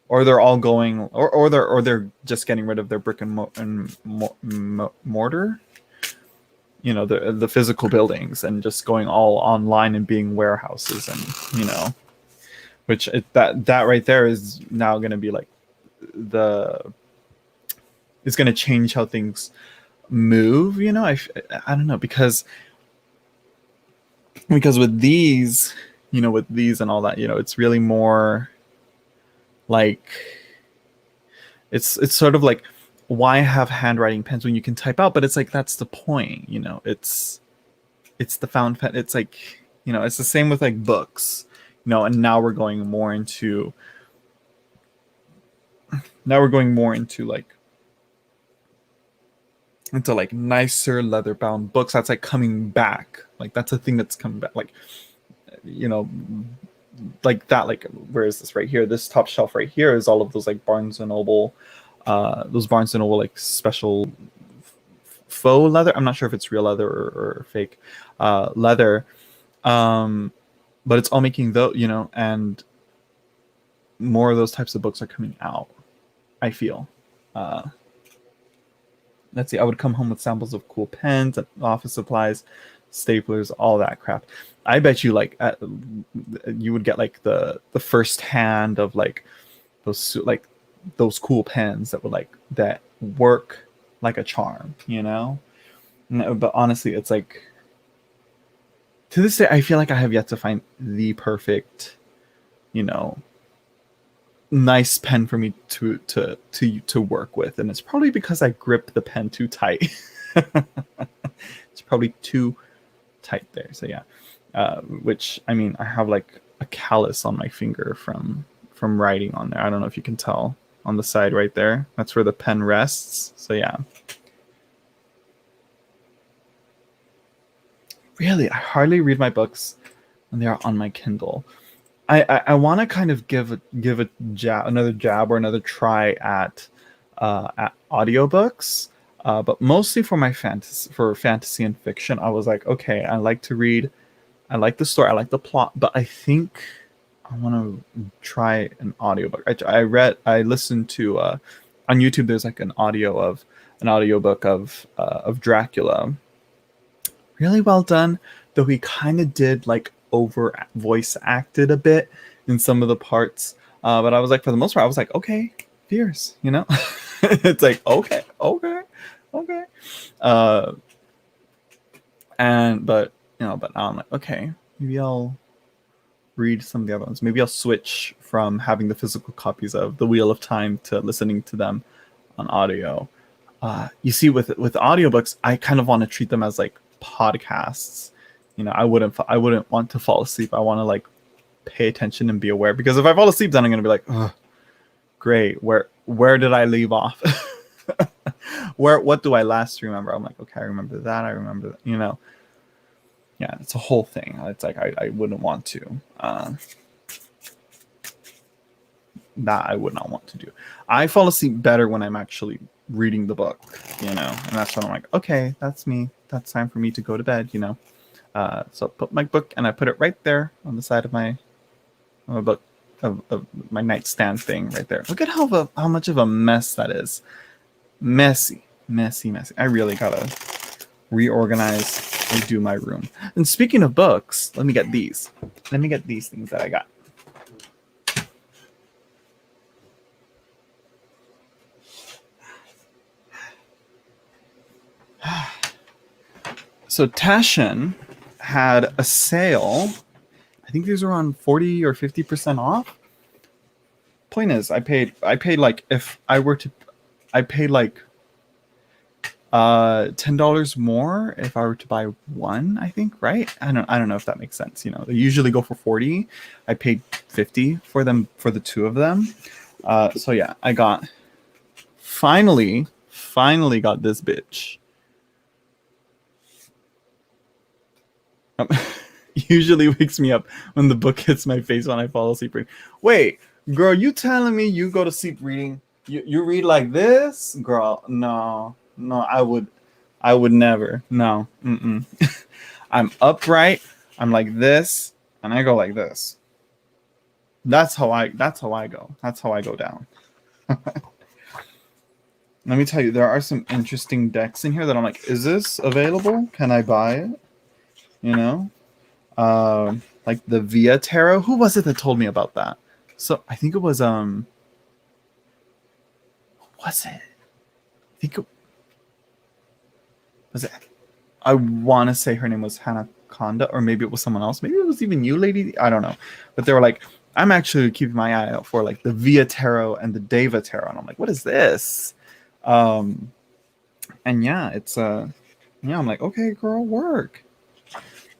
or they're all going, or they're just getting rid of their brick and mortar, the physical buildings, and just going all online and being warehouses, and which that right there is now going to be like it's going to change how things move. I don't know, because with these, and all that, it's really more like it's sort of like, why have handwriting pens when you can type out? But it's like, that's the point. It's the found pen. It's like, it's the same with like books, and now we're going more into like nicer leather bound books. That's like coming back. Like that's a thing that's coming back. Like, like that, like, where is this right here? This top shelf right here is all of those like Barnes and Noble, like special faux leather. I'm not sure if it's real leather or fake leather. But it's all making and more of those types of books are coming out, I feel. Let's see, I would come home with samples of cool pens and office supplies, staplers, all that crap. I bet you like you would get like the first hand of like those cool pens that work like a charm, But honestly, it's like, to this day, I feel like I have yet to find the perfect, nice pen for me to work with, and it's probably because I grip the pen too tight. It's probably too tight there. So yeah, which, I mean, I have like a callus on my finger from writing on there. I don't know if you can tell on the side right there. That's where the pen rests. So yeah. Really, I hardly read my books when they are on my Kindle. I want to kind of give another jab or another try at audiobooks, but mostly for my fantasy and fiction. I was like, okay, I like to read, I like the story, I like the plot, but I think I want to try an audiobook. I listened to on YouTube. There's like an audiobook of Dracula. Really well done, though he kind of did like over voice acted a bit in some of the parts. But I was like, for the most part, I was like, okay, fierce, It's like, okay. But I'm like, okay, maybe I'll read some of the other ones. Maybe I'll switch from having the physical copies of The Wheel of Time to listening to them on audio. You see, with audiobooks, I kind of want to treat them as like podcasts, You know, I wouldn't want to fall asleep. I want to like pay attention and be aware, because if I fall asleep, then I'm gonna be like, oh, great, where did I leave off? What do I last remember? I'm like, okay, I remember that. I remember that, you know. Yeah, it's a whole thing. It's like I wouldn't want to. That I would not want to do. I fall asleep better when I'm actually reading the book, you know, and that's when I'm like, okay, that's me. That's time for me to go to bed, you know. So I put my book and I put it right there on the side of my book, of my nightstand thing right there. Look at how much of a mess that is. Messy. I really gotta reorganize and do my room. And speaking of books, let me get these. Let me get these things that I got. So Taschen had a sale. I think these are on 40 or 50% off. Point is, I paid like, if I were to, I paid like $10 more if I were to buy one, I think, right? I don't know if that makes sense. You know, they usually go for 40. I paid 50 for them, for the two of them. So yeah, I got finally got this bitch. Usually wakes me up when the book hits my face when I fall asleep reading. Wait, girl, you telling me you go to sleep reading? You read like this, girl? No, I would never. No, I'm upright. I'm like this, and I go like this. That's how I go. That's how I go down. Let me tell you, there are some interesting decks in here that I'm like, is this available? Can I buy it? You know, like the Via Tarot. Who was it that told me about that? So I think it was who was it? I think it was it. I want to say her name was Hannah Conda, or maybe it was someone else. Maybe it was even you, lady. I don't know. But they were like, I'm actually keeping my eye out for like the Via Tarot and the Deva Tarot, and I'm like, what is this? And yeah, it's yeah. I'm like, okay, girl, work.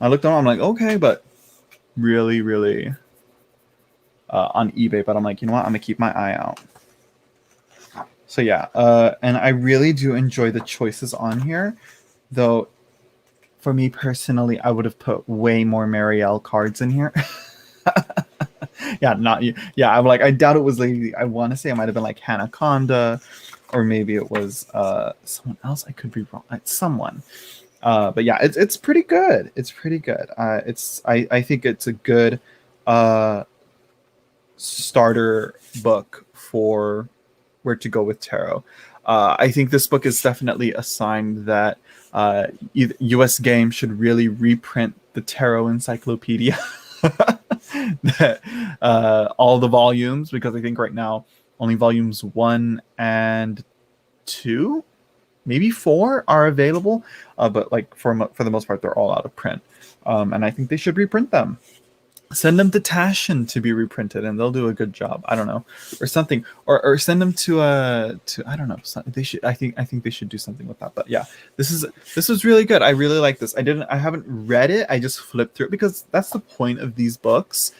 I looked on. I'm like, okay, but really on eBay. But I'm like, you know what? I'm gonna keep my eye out. So yeah, and I really do enjoy the choices on here, though. For me personally, I would have put way more Marielle cards in here. Yeah, not you. Yeah, I'm like, I doubt it was Lady. I want to say it might have been like Hannah Conda, or maybe it was someone else. I could be wrong. It's someone. But yeah, it's pretty good. It's pretty good. I think it's a good starter book for where to go with tarot. I think this book is definitely a sign that US Game should really reprint the Tarot Encyclopedia. That all the volumes, because I think right now only volumes 1 and 2, maybe 4 are available, but like for the most part they're all out of print, and I think they should reprint them. Send them to Taschen to be reprinted, and they'll do a good job. I don't know, or something, or send them to I don't know. They should. I think they should do something with that. But yeah, this was really good. I really like this. I haven't read it. I just flipped through it because that's the point of these books,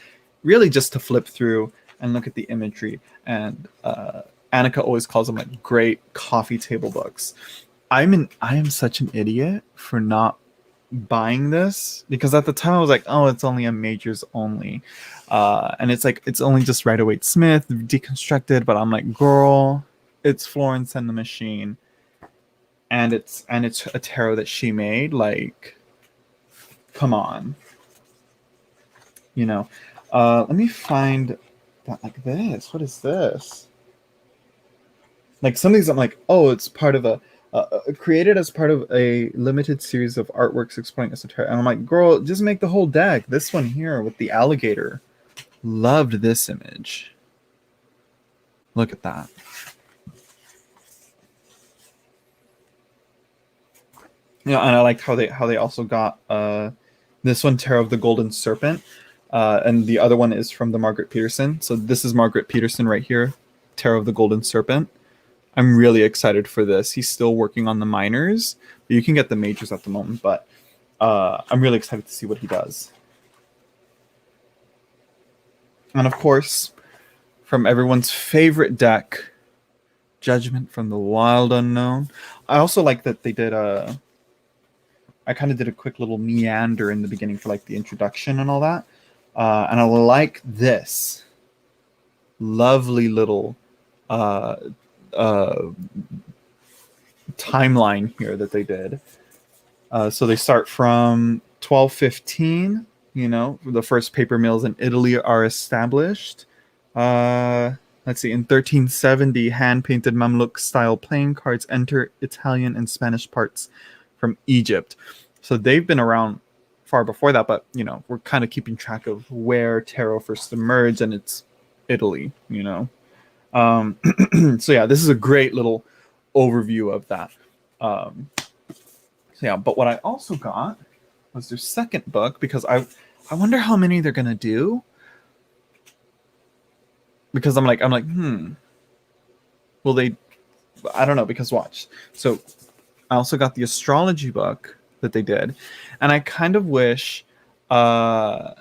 really, just to flip through and look at the imagery. And Annika always calls them like great coffee table books. I am such an idiot for not buying this, because at the time I was like, oh, it's only a majors only, and it's like it's only just Rider-Waite Smith deconstructed, but I'm like, girl, it's Florence and the Machine, and it's a tarot that she made. Like, come on, you know. Let me find that. Like this, what is this? Like some of these I'm like, oh, it's part of a created as part of a limited series of artworks exploring esoteric. And I'm like, girl, just make the whole deck. This one here with the alligator. Loved this image. Look at that. Yeah, and I liked how they also got this one, Tarot of the Golden Serpent, and the other one is from the Margaret Peterson. So this is Margaret Peterson right here, Tarot of the Golden Serpent. I'm really excited for this. He's still working on the minors, but you can get the majors at the moment. But I'm really excited to see what he does. And of course, from everyone's favorite deck, Judgment from the Wild Unknown. I also like that they did I kind of did a quick little meander in the beginning for like the introduction and all that. And I like this lovely little uh, timeline here that they did. So they start from 1215. You know, the first paper mills in Italy are established. Let's see, in 1370, hand-painted Mamluk-style playing cards enter Italian and Spanish parts from Egypt. So they've been around far before that, but, you know, we're kind of keeping track of where tarot first emerged, and it's Italy, you know. So yeah, this is a great little overview of that. So yeah, but what I also got was their second book, because I wonder how many they're gonna do. Because I'm like, will they? I don't know, because watch. So I also got the astrology book that they did, and I kind of wish, I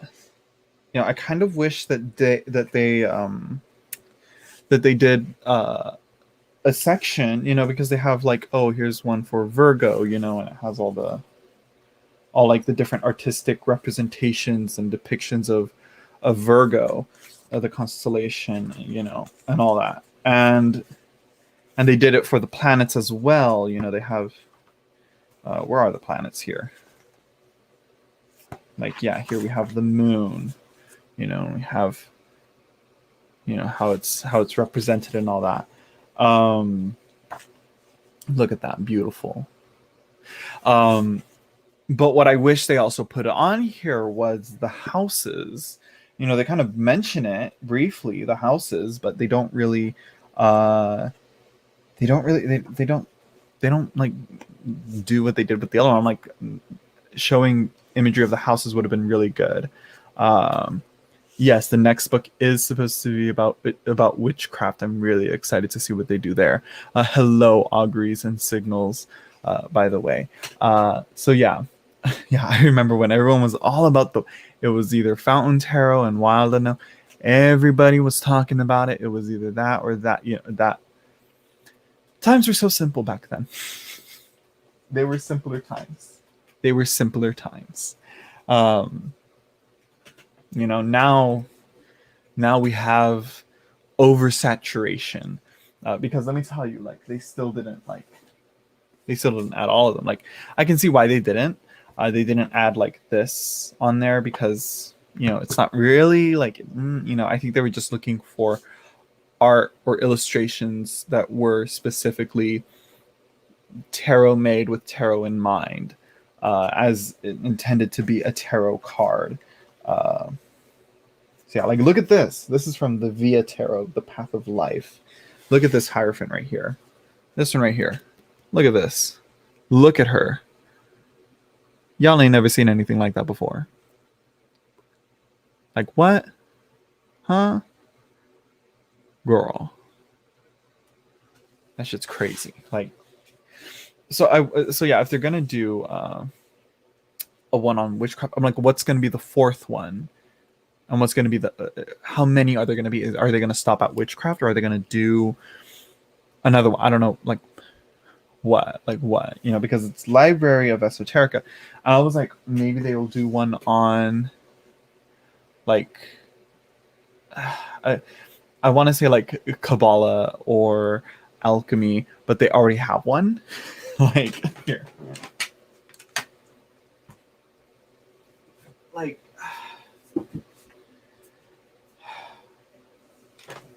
kind of wish that they did a section, you know, because they have like, oh, here's one for Virgo, you know, and it has all like the different artistic representations and depictions of Virgo, of the constellation, you know, and all that. And they did it for the planets as well. You know, they have where are the planets here? Like, yeah, here we have the moon. You know, we have, you know, how it's represented and all that. Look at that, beautiful. But what I wish they also put on here was the houses. You know, they kind of mention it briefly, the houses, but they don't really they don't like do what they did with the other one. Like, showing imagery of the houses would have been really good. Yes, the next book is supposed to be about witchcraft. I'm really excited to see what they do there. Hello, auguries and signals, by the way. So yeah, yeah, I remember when everyone was all about it was either Fountain Tarot and Wild Unknown. Everybody was talking about it. It was either that or that. You know, that times were so simple back then. They were simpler times. You know, now we have oversaturation, because let me tell you, like, they still didn't add all of them. Like, I can see why they didn't add like this on there, because, you know, it's not really like, you know, I think they were just looking for art or illustrations that were specifically tarot made with tarot in mind, as intended to be a tarot card. So yeah, like, look at this. This is from the Via Tarot, the Path of Life. Look at this Hierophant right here. This one right here. Look at this. Look at her. Y'all ain't never seen anything like that before. Like, what? Huh? Girl. That shit's crazy. Like, so yeah, if they're gonna do a one on witchcraft, I'm like, what's gonna be the fourth one? And what's gonna be the how many are there gonna be? Are they gonna stop at witchcraft, or are they gonna do another one? I don't know, like what? You know, because it's Library of Esoterica. And I was like, maybe they will do one on, like, I want to say like Kabbalah or alchemy, but they already have one. Like, here. Like,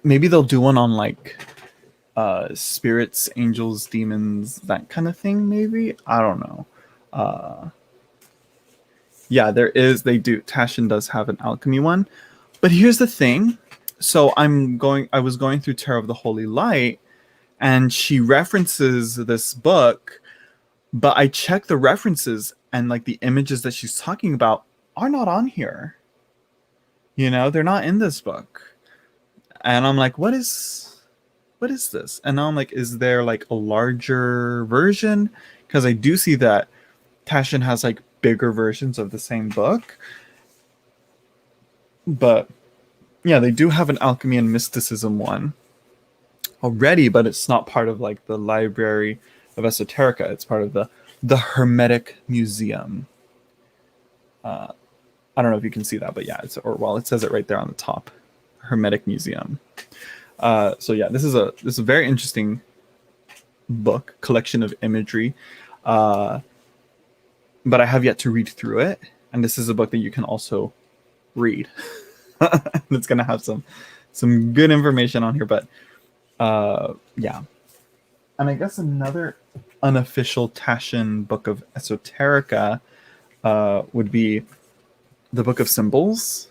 maybe they'll do one on like spirits, angels, demons, that kind of thing. Maybe, I don't know. Yeah, Tashin does have an alchemy one, but here's the thing. So I was going through Tarot of the Holy Light, and she references this book, but I checked the references, and like the images that she's talking about are not on here. You know, they're not in this book. And I'm like, what is this? And now I'm like, is there like a larger version? Because I do see that Tashin has like bigger versions of the same book. But yeah, they do have an alchemy and mysticism one already, but it's not part of like the library of esoterica. It's part of the Hermetic Museum. I don't know if you can see that, but yeah, it says it right there on the top, Hermetic Museum. So yeah, this is a very interesting book, collection of imagery, but I have yet to read through it, and this is a book that you can also read. It's gonna have some good information on here, but yeah. And I guess another unofficial Tashin book of esoterica would be the Book of Symbols.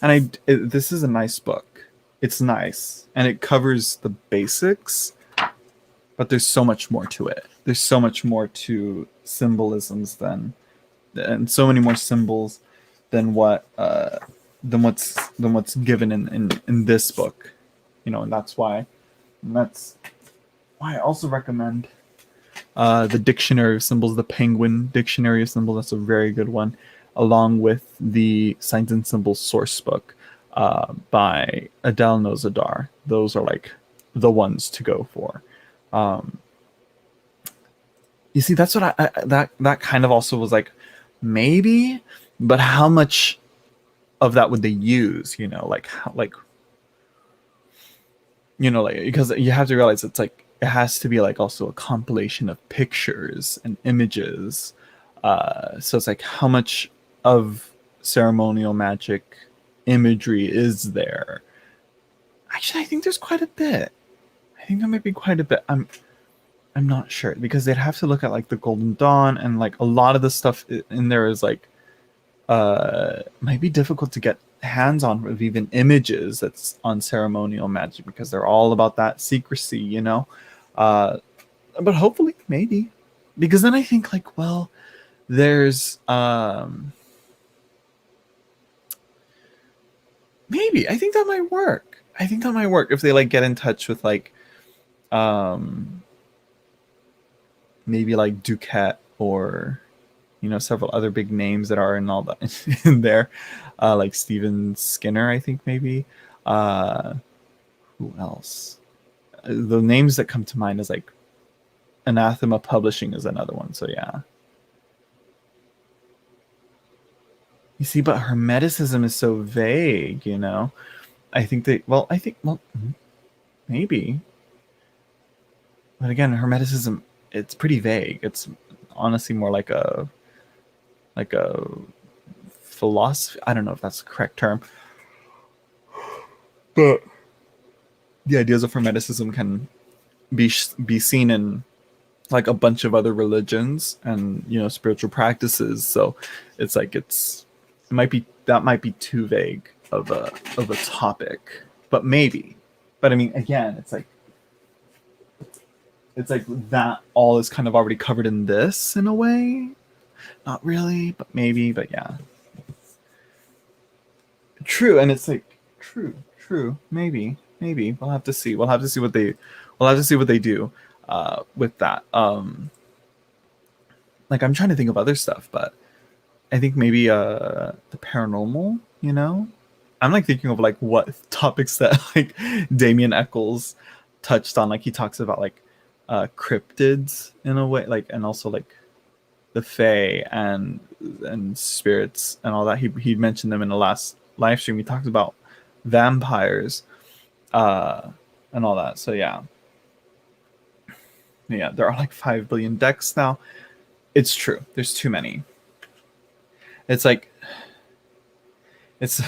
And this is a nice book. It's nice, and it covers the basics, but there's so much more to it. There's so much more to symbolisms and so many more symbols than what's given in this book, and that's why I also recommend the Dictionary of Symbols, the Penguin Dictionary of Symbols. That's a very good one, along with the Signs and Symbols source book by Adele Nozadar. Those are like the ones to go for. You see, that's what that kind of also was like, maybe, but how much of that would they use? Because you have to realize it's like it has to be like also a compilation of pictures and images. So it's like, how much of ceremonial magic imagery is there? Actually, I think there's quite a bit. I think there might be quite a bit. I'm not sure, because they'd have to look at like the Golden Dawn, and like a lot of the stuff in there is like might be difficult to get hands on with even images that's on ceremonial magic, because they're all about that secrecy, but hopefully, maybe, because then I think like, well, there's maybe I think that might work. I think that might work if they like get in touch with like maybe like Duquette, or several other big names that are in all that in there, like Stephen Skinner, I think, maybe. Who else? The names that come to mind is like Anathema Publishing is another one. So yeah. You see, but Hermeticism is so vague, I think maybe. But again, Hermeticism, it's pretty vague. It's honestly more like a philosophy. I don't know if that's the correct term, but the ideas of Hermeticism can be seen in like a bunch of other religions and spiritual practices. So it's like that might be too vague of a topic, but maybe. But I mean, again, it's like that all is kind of already covered in this in a way. Not really, but maybe. But yeah, true. And it's like true. Maybe we'll have to see. We'll have to see what they do with that. Like, I'm trying to think of other stuff, but I think maybe the paranormal. I'm like thinking of like what topics that like Damien Eccles touched on. Like, he talks about like cryptids in a way, like, and also like the Fae and spirits and all that. He mentioned them in the last live stream. He talked about vampires and all that. So yeah, there are like 5 billion decks now. It's true, there's too many. It's like it's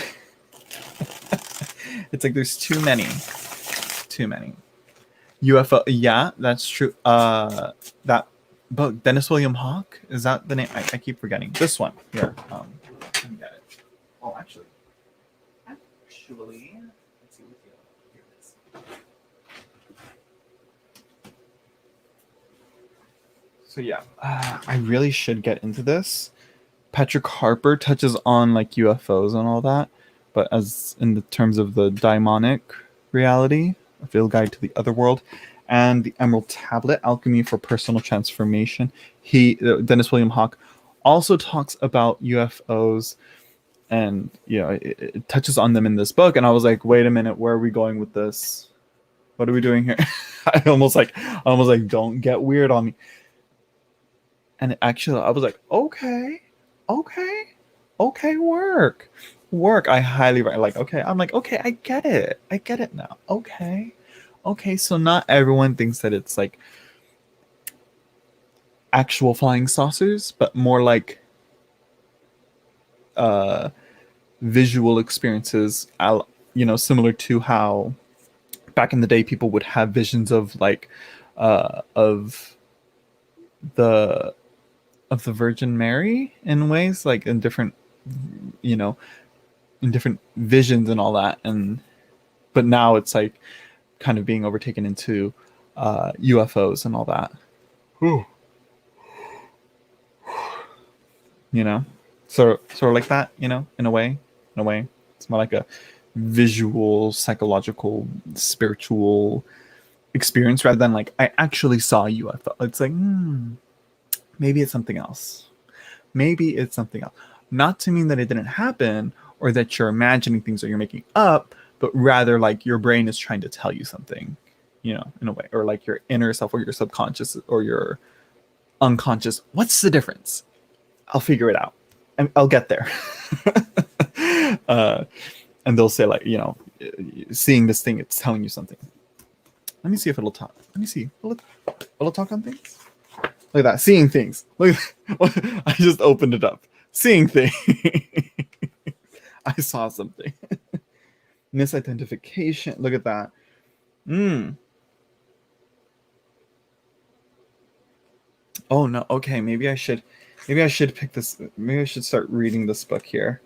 like there's too many UFO. Yeah, that's true. That book, Dennis William Hawke, is that the name? I keep forgetting. This one here. Let me get it. Oh, actually, let's see what here it is. So yeah, I really should get into this. Patrick Harper touches on like UFOs and all that, but as in the terms of the daimonic reality, a field guide to the other world, and the Emerald Tablet, Alchemy for Personal Transformation. Dennis William Hawke also talks about UFOs, and it touches on them in this book. And I was like, wait a minute, where are we going with this? What are we doing here? I almost like don't get weird on me. And actually I was like, okay, work. I highly like, okay, I'm like, okay, I get it now. Okay, so not everyone thinks that it's like actual flying saucers, but more like visual experiences, similar to how back in the day people would have visions of like of the Virgin Mary in ways, like in different, in different visions and all that. And but now it's like kind of being overtaken into UFOs and all that. Ooh. Sort of like that, in a way. It's more like a visual, psychological, spiritual experience rather than like I actually saw a UFO. It's like, maybe it's something else. Not to mean that it didn't happen or that you're imagining things or you're making up, but rather like your brain is trying to tell you something, in a way, or like your inner self or your subconscious or your unconscious. What's the difference? I'll figure it out. I'll get there. And they'll say like, seeing this thing, it's telling you something. Let me see if it'll talk. Let me see. Will it talk on things? Look at that. Seeing things. Look, I just opened it up. Seeing things. I saw something. Misidentification. Look at that. Oh no. Okay. Maybe I should pick this. Maybe I should start reading this book here.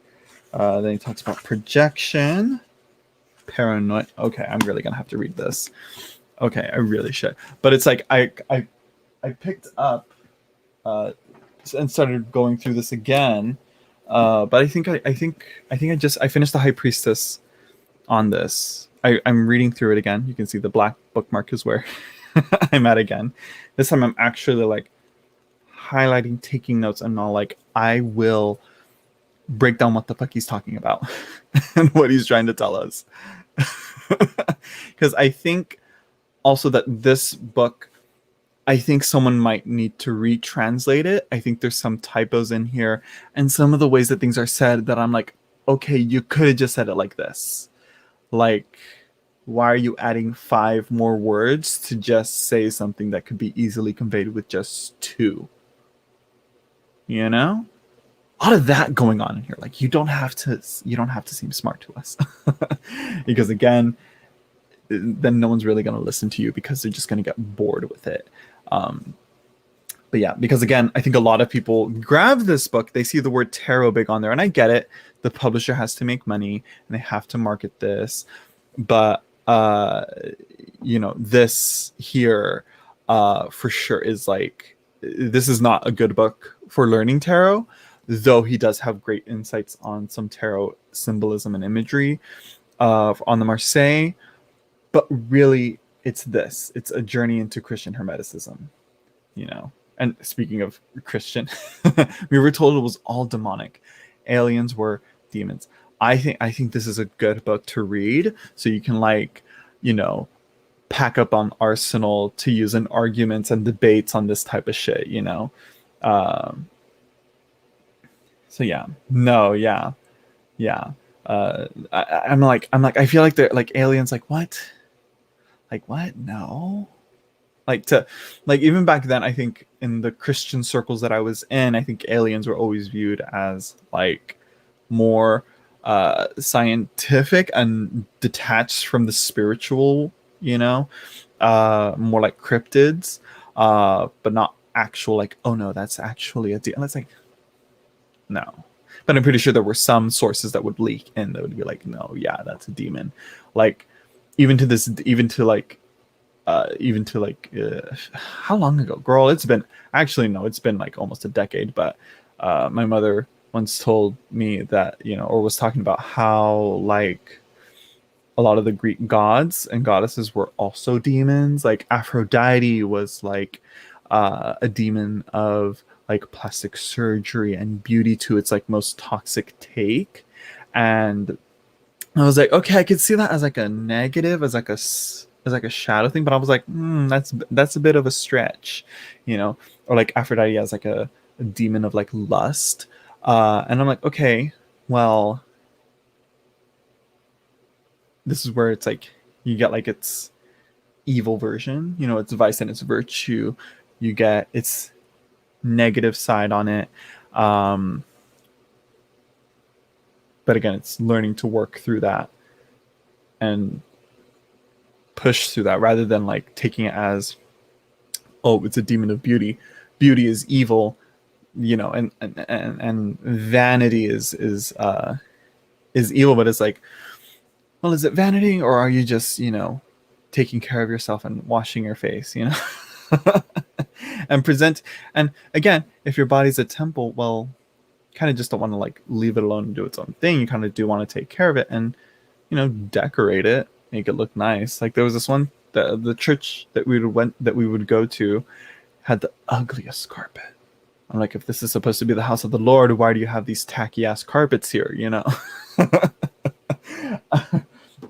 Then he talks about projection, paranoid. Okay, I'm really gonna have to read this. Okay, I really should. But it's like I picked up and started going through this again. But I think I finished the High Priestess on this. I'm reading through it again. You can see the black bookmark is where I'm at again. This time I'm actually like highlighting, taking notes, and all like I will break down what the fuck he's talking about and what he's trying to tell us. Because I think also that this book, I think someone might need to retranslate it. I think there's some typos in here and some of the ways that things are said that I'm like, okay, you could have just said it like this. Like, why are you adding 5 more words to just say something that could be easily conveyed with just 2? A lot of that going on in here. Like you don't have to seem smart to us. Because again, then no one's really going to listen to you because they're just going to get bored with it. But yeah, because again, I think a lot of people grab this book, they see the word tarot big on there, and I get it. The publisher has to make money and they have to market this. But this here for sure is like, this is not a good book for learning tarot, though he does have great insights on some tarot symbolism and imagery on the Marseille. But really, it's a journey into Christian Hermeticism, And speaking of Christian, we were told it was all demonic. Aliens were demons. I think this is a good book to read, so you can pack up on arsenal to use in arguments and debates on this type of shit, So yeah, no, yeah. I'm like, I feel like they're like aliens. Like what? No. Even back then, I think in the Christian circles that I was in, I think aliens were always viewed as like more scientific and detached from the spiritual, more like cryptids, but not actual like, oh no, that's actually a deal. It's like, no. But I'm pretty sure there were some sources that would leak and that would be like, no, yeah, that's a demon. Like even to how long ago, girl? It's been like almost a decade. But my mother once told me that, or was talking about how like a lot of the Greek gods and goddesses were also demons. Like Aphrodite was like a demon of like plastic surgery and beauty to its like most toxic take. And I was like, okay, I could see that as like a negative, as like a shadow thing, but I was like, that's a bit of a stretch, you know, or like Aphrodite as like a demon of like lust, and I'm like, okay, well, this is where it's like you get like its evil version, you know, its vice and its virtue, you get its negative side on it, um, but again, it's learning to work through that and push through that rather than like taking it as, oh, it's a demon of beauty. Beauty is evil, you know, and vanity is evil. But it's like, well, is it vanity, or are you just, you know, taking care of yourself and washing your face, you know, and present. And again, if your body's a temple, well, kind of just don't want to like leave it alone and do its own thing. You kind of do want to take care of it and, you know, decorate it, make it look nice. Like there was this one, the church that we would go to had the ugliest carpet. I'm like, if this is supposed to be the house of the Lord, why do you have these tacky ass carpets here? You know,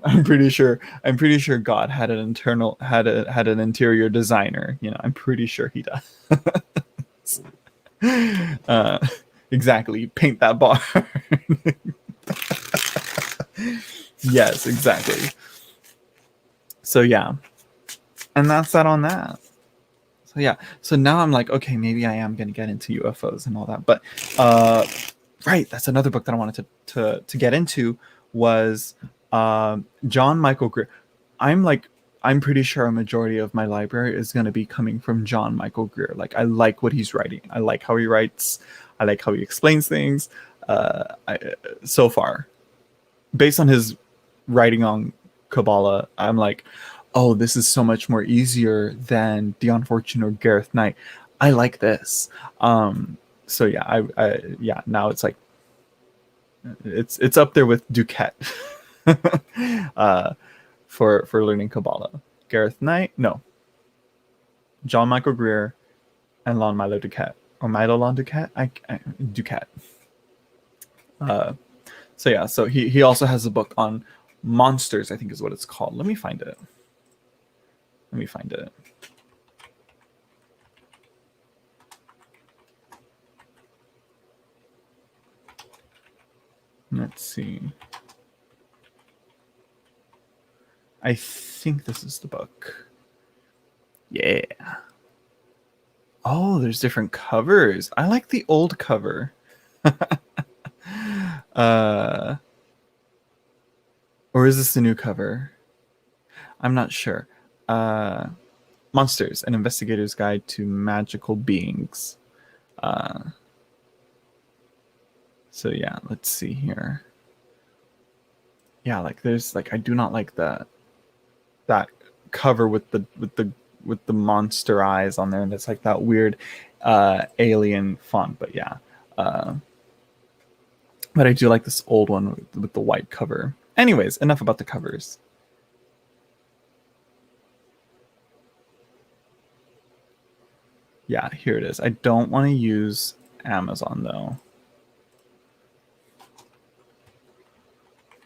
I'm pretty sure God had an interior designer. You know, I'm pretty sure he does. uh, exactly. Paint that bar. Yes, exactly. So yeah, and that's that on that. So yeah, so now I'm like, okay, maybe I am gonna get into UFOs and all that. But right, that's another book that I wanted to get into was John Michael Greer. I'm pretty sure a majority of my library is going to be coming from John Michael Greer. Like I like what he's writing. I like how he writes. I like how he explains things. So far, based on his writing on Kabbalah, I'm like, oh, this is so much more easier than The Unfortunate or Gareth Knight. I like this. So yeah, yeah, now it's like it's up there with Duquette for learning Kabbalah. Gareth Knight, no. John Michael Greer and Lon Milo Duquette, or Milo Lon Duquette, Duquette. So yeah, so he also has a book on monsters, I think is what it's called. Let me find it. Let's see. I think this is the book. Yeah. Oh, there's different covers. I like the old cover. Or is this the new cover? I'm not sure. Monsters, an investigator's guide to magical beings. So yeah, let's see here. Yeah, like there's like I do not like that cover with the monster eyes on there, and it's like that weird alien font. But yeah, but I do like this old one with the white cover. Anyways, enough about the covers. Yeah, here it is. I don't want to use Amazon though,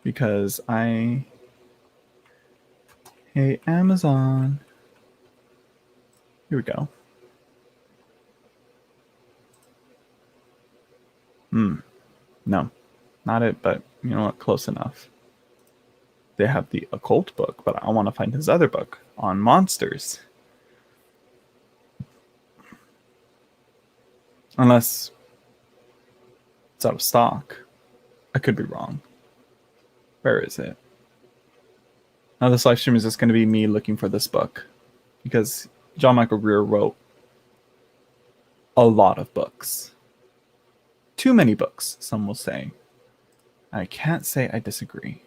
because I hate Amazon. Here we go. No, not it, but you know what? Close enough. They have the occult book, but I want to find his other book on monsters. Unless it's out of stock. I could be wrong. Where is it? Now this live stream is just going to be me looking for this book, because John Michael Greer wrote a lot of books. Too many books, some will say. I can't say I disagree.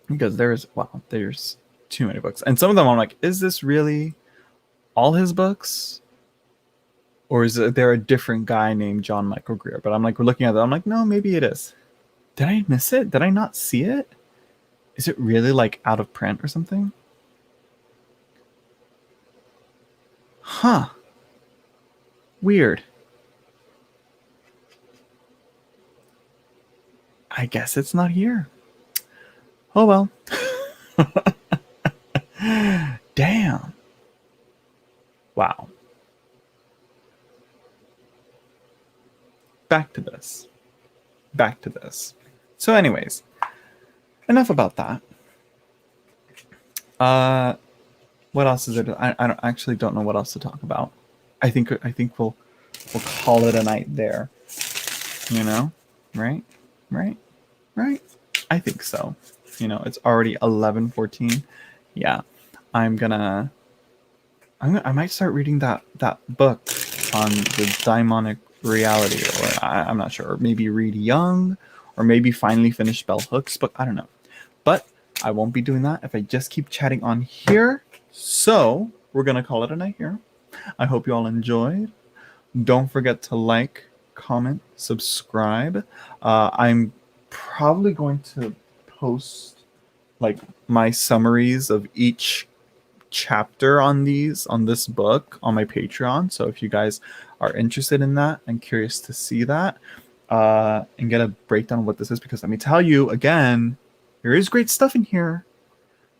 Because there's too many books. And some of them I'm like, is this really all his books? Or is there a different guy named John Michael Greer? But I'm like, we're looking at that. I'm like, no, maybe it is. Did I miss it? Did I not see it? Is it really like out of print or something? Huh. Weird. I guess it's not here. Oh well. Damn. Wow. Back to this. Back to this. So, anyways, enough about that. What else is it? I don't actually don't know what else to talk about. I think we'll call it a night there. You know, right, right, right. I think so. You know, it's already 11:14. Yeah, I might start reading that book on the daimonic reality, or I'm not sure. Or maybe read Young, or maybe finally finish Bell Hooks book. I don't know, but I won't be doing that if I just keep chatting on here. So we're gonna call it a night here. I hope you all enjoyed. Don't forget to like, comment, subscribe. I'm probably going to post like my summaries of each chapter on this book on my Patreon. So if you guys are interested in that and curious to see that and get a breakdown of what this is, because let me tell you again, there is great stuff in here,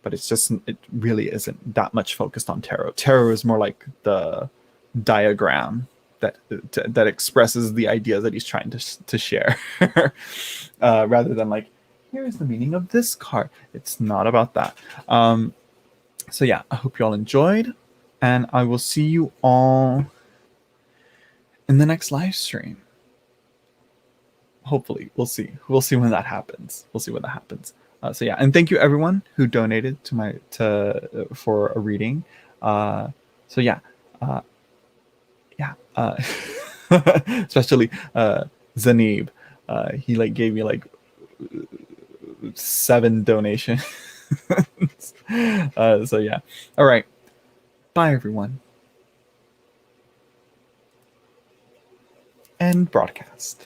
but it really isn't that much focused on tarot. Tarot is more like the diagram that expresses the ideas that he's trying to share, rather than like, here's the meaning of this card. It's not about that. So yeah, I hope you all enjoyed, and I will see you all in the next live stream. Hopefully, we'll see when that happens. So yeah, and thank you everyone who donated for a reading. So yeah, especially Zanib. He like gave me like 7 donations. So yeah, all right, bye everyone, and broadcast.